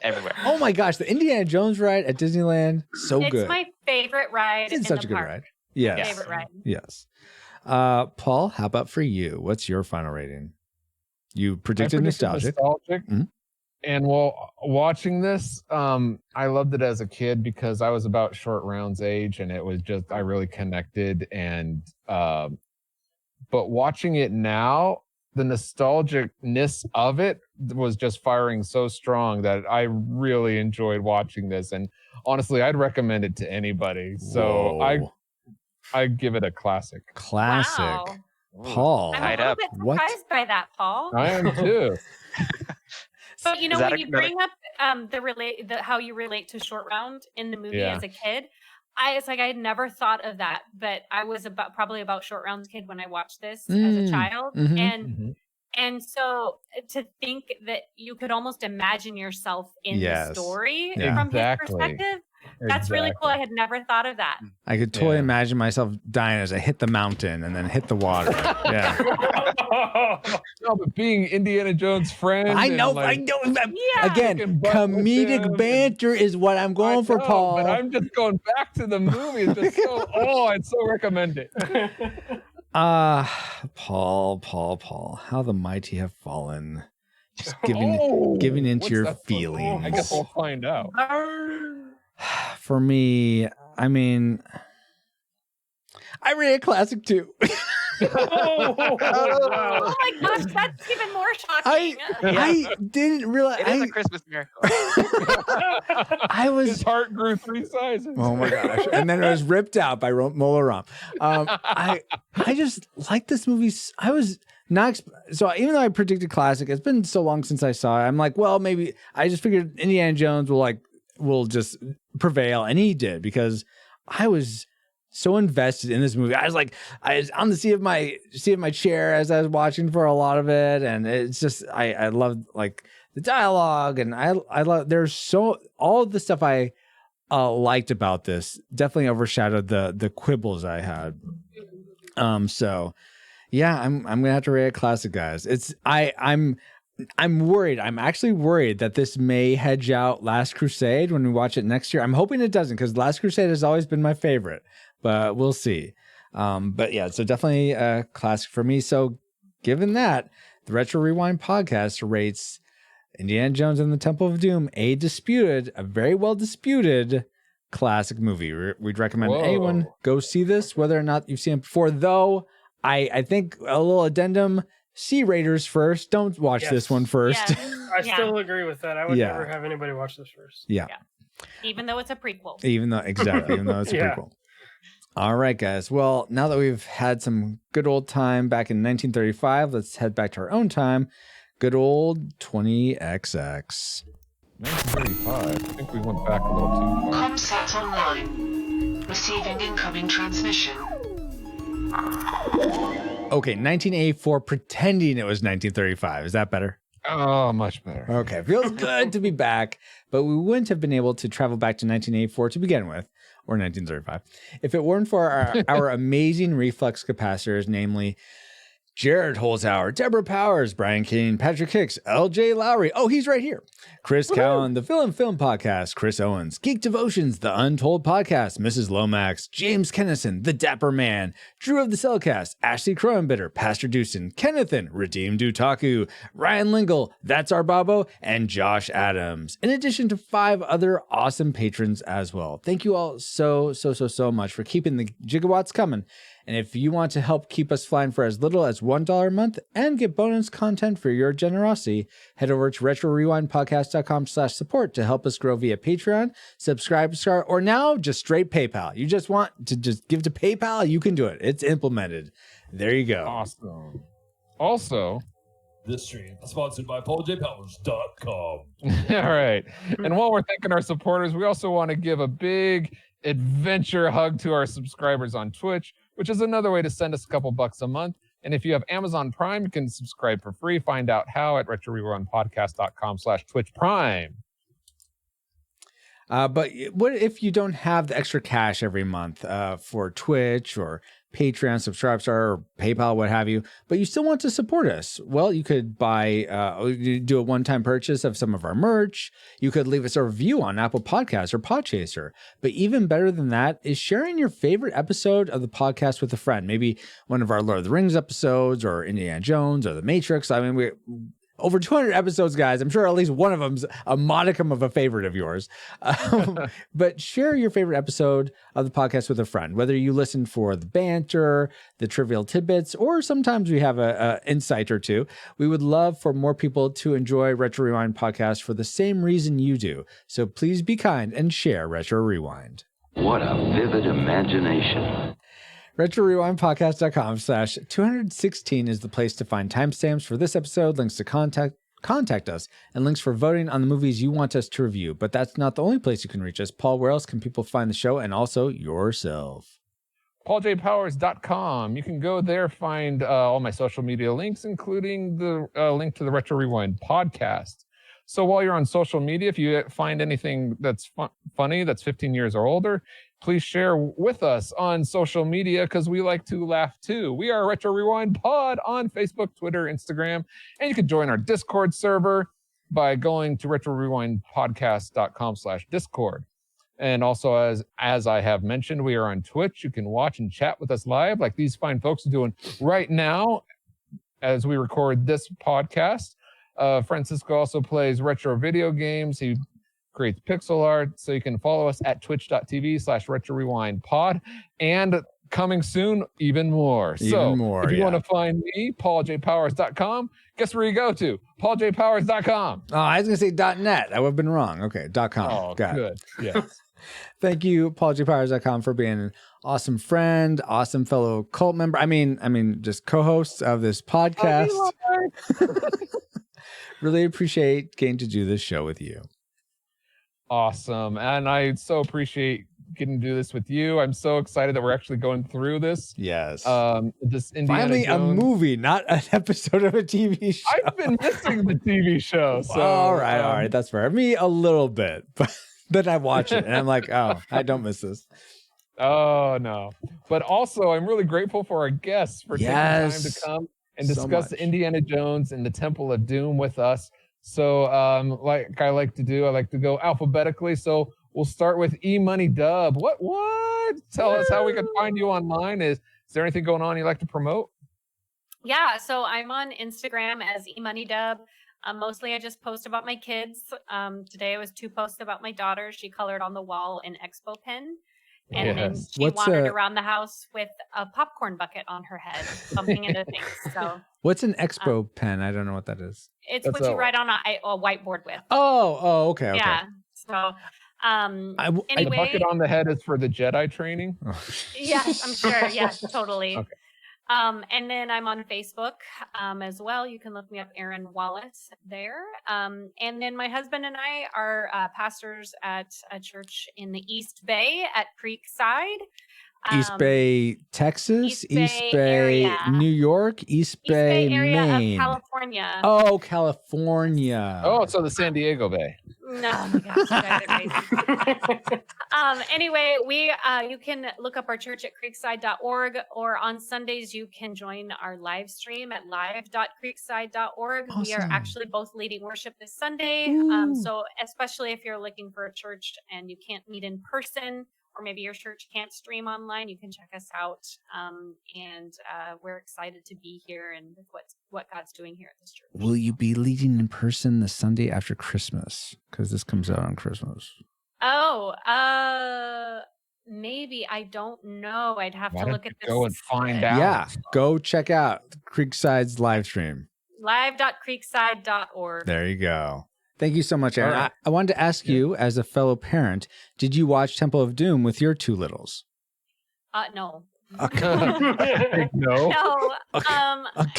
everywhere. Oh my gosh, the Indiana Jones ride at Disneyland, so it's good. It's my favorite ride. It's such a good ride. Yes. Favorite ride. Yes. Paul, how about for you? What's your final rating? You predicted nostalgic. And watching this, I loved it as a kid because I was about Short Round's age, and it was just I really connected. And but watching it now, the nostalgicness of it was just firing so strong that I really enjoyed watching this. And honestly, I'd recommend it to anybody. So I give it a classic. Classic. Wow. Paul, I'm a little bit surprised by that, Paul. I am too. But you know, when you bring up how you relate to Short Round in the movie as a kid, it's like I had never thought of that. But I was probably about Short Round's kid when I watched this as a child, and so to think that you could almost imagine yourself in the story from his perspective. That's really cool. I had never thought of that. I could totally imagine myself dying as I hit the mountain and then hit the water. Yeah. No, but being Indiana Jones' friend. I know. Yeah. Again, comedic banter is what I'm going for, Paul. But I'm just going back to the movie. It's just I'd so recommend it. Paul, how the mighty have fallen. Just giving into your feelings. I guess we'll find out. For me, I mean, I read a classic too. Oh my gosh, that's even more shocking. I didn't realize it is a Christmas miracle. His heart grew 3 sizes. Oh my gosh! And then it was ripped out by Mola Ram. I just like this movie. I was not so even though I predicted classic, it's been so long since I saw it. I'm like, well, maybe I just figured Indiana Jones will just prevail, and he did because I was so invested in this movie. I was on the seat of my chair as I was watching for a lot of it, and it's just I loved like the dialogue, and I love all of the stuff I liked about this definitely overshadowed the quibbles I had. So yeah, I'm gonna have to rate it classic, guys. I'm worried. I'm actually worried that this may hedge out Last Crusade when we watch it next year. I'm hoping it doesn't because Last Crusade has always been my favorite, but we'll see. But yeah, so definitely a classic for me. So given that, the Retro Rewind podcast rates Indiana Jones and the Temple of Doom a very well disputed classic movie. We'd recommend anyone go see this, whether or not you've seen it before. Though I think a little addendum. See Raiders first. Don't watch this one first. Yeah. I still agree with that. I would never have anybody watch this first. Yeah. Even though it's a prequel. Even though it's a prequel. All right, guys. Well, now that we've had some good old time back in 1935, let's head back to our own time. Good old 20XX. 1935. I think we went back a little too far. Comsat online. Receiving incoming transmission. Okay, 1984, pretending it was 1935. Is that better? Oh, much better. Okay, feels good to be back, but we wouldn't have been able to travel back to 1984 to begin with, or 1935, if it weren't for our amazing reflux capacitors, namely Jared Holzhauer, Deborah Powers, Brian King, Patrick Hicks, LJ Lowry. Oh, he's right here. Chris Cowan, the Film Podcast, Chris Owens, Geek Devotions, the Untold Podcast, Mrs. Lomax, James Kennison, the Dapper Man, Drew of the Cellcast, Ashley Crowenbitter, Pastor Dewson, Kennethan, Redeemed Utaku, Ryan Lingle, That's Our Babo, and Josh Adams, in addition to 5 other awesome patrons as well. Thank you all so much for keeping the gigawatts coming. And if you want to help keep us flying for as little as $1 a month and get bonus content for your generosity, head over to retrorewindpodcast.com/support to help us grow via Patreon, subscribe, or now just straight PayPal. You just want to just give to PayPal? You can do it. It's implemented. There you go. Awesome. Also, This stream is sponsored by PaulJPowers.com. All right. And while we're thanking our supporters, we also want to give a big adventure hug to our subscribers on Twitch, which is another way to send us a couple bucks a month. And if you have Amazon Prime, you can subscribe for free. Find out how at RetroRewindPodcast.com/Twitch Prime. But what if you don't have the extra cash every month for Twitch or Patreon, Subscribestar, or PayPal, what have you, but you still want to support us? Well, you could do a one-time purchase of some of our merch. You could leave us a review on Apple Podcasts or Podchaser. But even better than that is sharing your favorite episode of the podcast with a friend. Maybe one of our Lord of the Rings episodes, or Indiana Jones, or The Matrix. I mean, over 200 episodes, guys. I'm sure at least one of them's a modicum of a favorite of yours. But share your favorite episode of the podcast with a friend, whether you listen for the banter, the trivial tidbits, or sometimes we have a insight or two. We would love for more people to enjoy Retro Rewind podcast for the same reason you do. So please be kind and share Retro Rewind. What a vivid imagination. RetroRewindPodcast.com/216 is the place to find timestamps for this episode, links to contact us, and links for voting on the movies you want us to review. But that's not the only place you can reach us. Paul, where else can people find the show and also yourself? PaulJPowers.com. You can go there, find all my social media links, including the link to the Retro Rewind podcast. So while you're on social media, if you find anything that's funny, that's 15 years or older, please share with us on social media, because we like to laugh too. We are Retro Rewind Pod on Facebook, Twitter, Instagram, and you can join our Discord server by going to RetroRewindPodcast.com/Discord. And also, as I have mentioned, we are on Twitch. You can watch and chat with us live, like these fine folks are doing right now as we record this podcast. Francisco also plays retro video games. He creates pixel art, so you can follow us at twitch.tv/RetroRewindPod. And coming soon, even more. If you want to find me, PaulJPowers.com, guess where you go to? PaulJPowers.com. Oh, I was going to say .net. I would have been wrong. Okay, .com. Oh, got good. It. Yes. Thank you, PaulJPowers.com, for being an awesome friend, awesome fellow cult member. I mean, just co-host of this podcast. Really appreciate getting to do this show with you. Awesome. And I so appreciate getting to do this with you. I'm so excited that we're actually going through this. Yes. This Indiana Finally Jones. A movie, not an episode of a TV show. I've been missing the TV show. So all right. That's fair. Me a little bit, but then I watch it and I'm like, oh, I don't miss this. Oh, no. But also, I'm really grateful for our guests for taking time to come and discuss Indiana Jones and the Temple of Doom with us. So like I like to do, I like to go alphabetically. So we'll start with E-Money Dub. What? Tell us how we can find you online. Is there anything going on you'd like to promote? Yeah, so I'm on Instagram as eMoneyDub. Mostly I just post about my kids. Today I was 2 posts about my daughter. She colored on the wall in Expo Pen. And then she wandered around the house with a popcorn bucket on her head, bumping into things. So what's an Expo Pen? I don't know what that is. It's what you write on a whiteboard with. Oh, okay. Yeah. So anyway, the bucket on the head is for the Jedi training. Yes, I'm sure. Yes, totally. Okay. And then I'm on Facebook as well. You can look me up, Aaron Wallace, there. And then my husband and I are pastors at a church in the East Bay at Creekside. East Bay, Texas, East Bay, area. New York, East Bay, area Maine. of California. Oh, California. Oh, so the San Diego Bay. No, oh my gosh, you guys are crazy. Anyway, you can look up our church at creekside.org, or on Sundays you can join our live stream at live.creekside.org. Awesome. We are actually both leading worship this Sunday. So especially if you're looking for a church and you can't meet in person, or maybe your church can't stream online, you can check us out. And we're excited to be here and with what God's doing here at this church. Will you be leading in person the Sunday after Christmas? Because this comes out on Christmas. Oh, maybe. I don't know. I'd have to look at this. Go and find out. Yeah, go check out Creekside's live stream. Live.creekside.org. There you go. Thank you so much, Aaron. Right. I wanted to ask you, as a fellow parent, did you watch Temple of Doom with your 2 littles? No. No. No.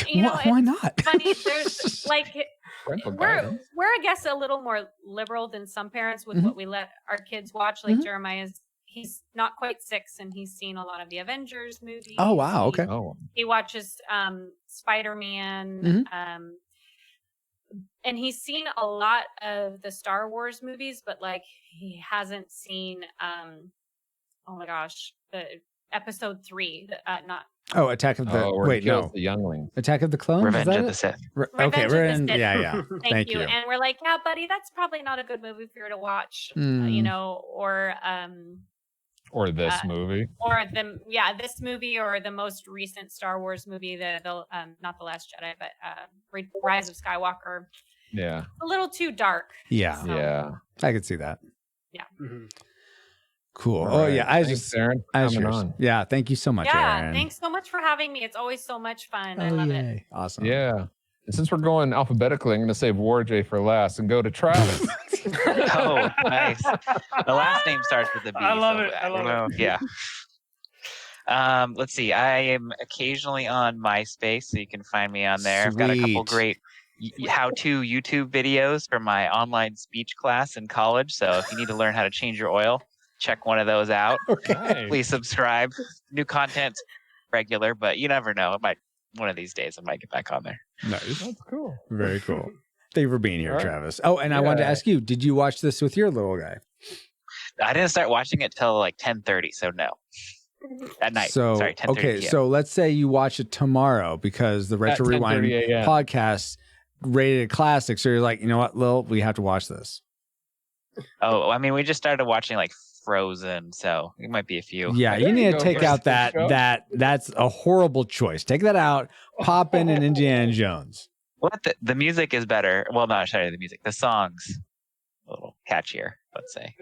You know, why it's not? funny. There's like Parental we're guidance. I guess a little more liberal than some parents with what we let our kids watch. Like Jeremiah's, he's not quite 6, and he's seen a lot of the Avengers movies. Oh wow, okay. He watches Spider-Man, and he's seen a lot of the Star Wars movies, but like he hasn't seen oh my gosh, the Episode 3, not Attack of the where he kills the younglings. Attack of the Clones. Revenge of the Sith. Okay, Revenge of the Sith. yeah. Thank you. And we're like, yeah, buddy, that's probably not a good movie for you to watch. You know, or this movie, or this movie, or the most recent Star Wars movie, the not The Last Jedi, but Rise of Skywalker. Yeah, a little too dark. Yeah, yeah, I could see that. Yeah. Cool. All right. Thanks, Aaron. Yeah, thank you so much, Aaron. Thanks so much for having me. It's always so much fun. I love it. Awesome. Yeah. And since we're going alphabetically, I'm going to save Warjay for last and go to Travis. Oh, nice. The last name starts with a B. I love it. Yeah. Let's see. I am occasionally on MySpace, so you can find me on there. I've got a couple great how-to YouTube videos for my online speech class in college. So if you need to learn how to change your oil, check one of those out. Okay. Please subscribe. New content regular, but you never know. It might one of these days I might get back on there. Nice. That's cool. Very cool. Thank you for being here, Travis. Oh, and I wanted to ask you, did you watch this with your little guy? I didn't start watching it till like 10:30, so no. At night. So, 10:30 okay, PM. so let's say you watch it tomorrow because the Retro Rewind podcast rated classic. So you're like, you know what, Lil, we have to watch this. Oh, I mean, we just started watching like Frozen, so it might be a few. Yeah, you need to take out that's a horrible choice. Take that out, pop in an Indiana Jones. What the music is better. Well, not sorry, the music. The songs a little catchier, let's say.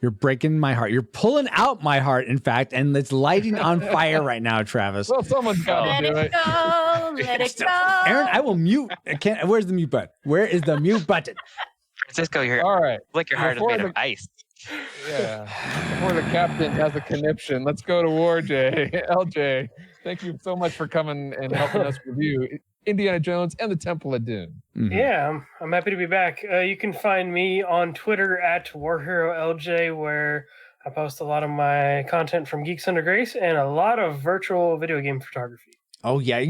You're breaking my heart. You're pulling out my heart, in fact, and it's lighting on fire right now, Travis. Well, someone's got to do it. Let it go. Aaron, I will mute. Where's the mute button? Where is the mute button? Francisco, all right. Like your heart is made of ice. Yeah. Before the captain has a conniption, let's go to Warjay. LJ, thank you so much for coming and helping us review Indiana Jones and the Temple of Doom. Mm-hmm. Yeah, I'm happy to be back. You can find me on Twitter at WarHeroLJ, where I post a lot of my content from Geeks Under Grace and a lot of virtual video game photography. Oh yeah,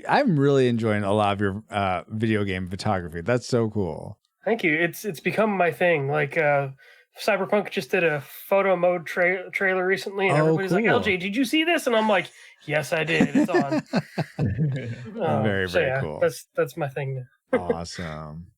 I'm really enjoying a lot of your video game photography. That's so cool. Thank you. It's become my thing. Like Cyberpunk just did a photo mode trailer recently, and everybody's like, "LJ, did you see this?" And I'm like, "Yes, I did. It's on." Very cool. That's my thing now. Awesome.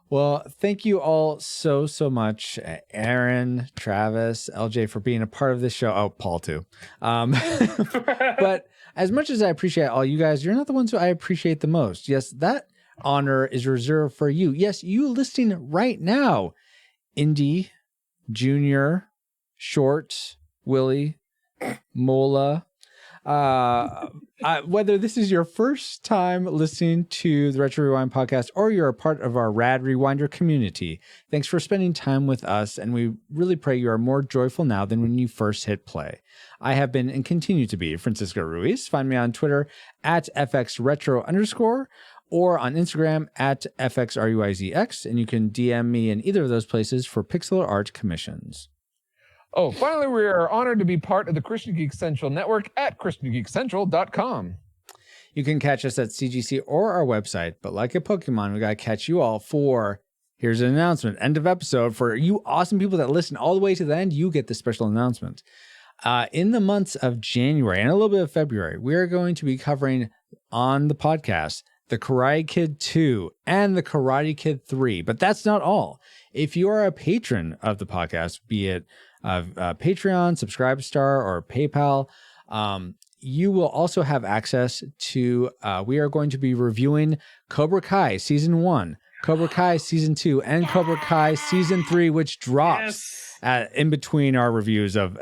Well, thank you all so much, Aaron, Travis, LJ, for being a part of this show. Oh, Paul too. But as much as I appreciate all you guys, you're not the ones who I appreciate the most. Yes, that honor is reserved for you. Yes, you listening right now. Indy, Junior, Short, Willie, Mola. Whether this is your first time listening to the Retro Rewind podcast or you're a part of our Rad Rewinder community, thanks for spending time with us, and we really pray you are more joyful now than when you first hit play. I have been and continue to be Francisco Ruiz. Find me on Twitter at FXRetro_, or on Instagram at FXRUIZX, and you can DM me in either of those places for pixel art commissions. Oh, finally, we are honored to be part of the Christian Geek Central network at ChristianGeekCentral.com. You can catch us at CGC or our website, but like a Pokemon, we got to catch you all for, here's an announcement, end of episode. For you awesome people that listen all the way to the end, you get the special announcement. In the months of January and a little bit of February, we are going to be covering on the podcast The Karate Kid 2 and The Karate Kid 3. But that's not all. If you are a patron of the podcast, be it Patreon, Subscribestar, or PayPal, you will also have access to, we are going to be reviewing Cobra Kai Season 1, Cobra Kai Season 2, and Cobra Kai Season 3, which drops in between our reviews of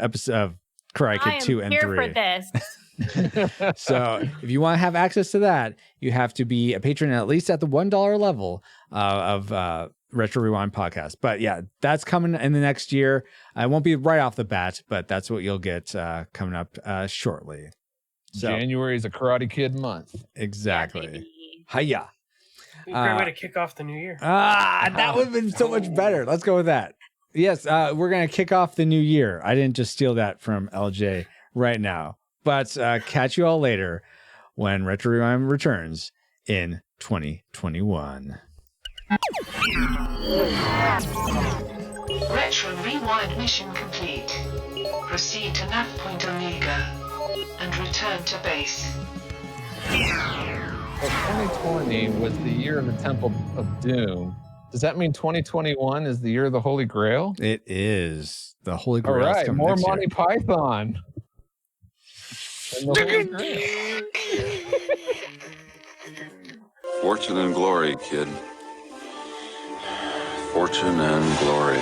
Karate Kid 2 and 3. I'm here for this. So if you want to have access to that, you have to be a patron at least at the $1 level of Retro Rewind podcast. But yeah, that's coming in the next year. I won't be right off the bat, but that's what you'll get coming up shortly. So, January is a Karate Kid month. Exactly. Hiya. Great way to kick off the new year. That would have been so much better. Let's go with that. Yes, we're going to kick off the new year. I didn't just steal that from LJ right now. But catch you all later when Retro Rewind returns in 2021. Retro Rewind mission complete. Proceed to nav point Omega and return to base. Well, 2020 was the year of the Temple of Doom. Does that mean 2021 is the year of the Holy Grail? It is. The Holy All Grail. right, more Monty Python. And the Holy Grail. Fortune and glory, kid. Fortune and glory.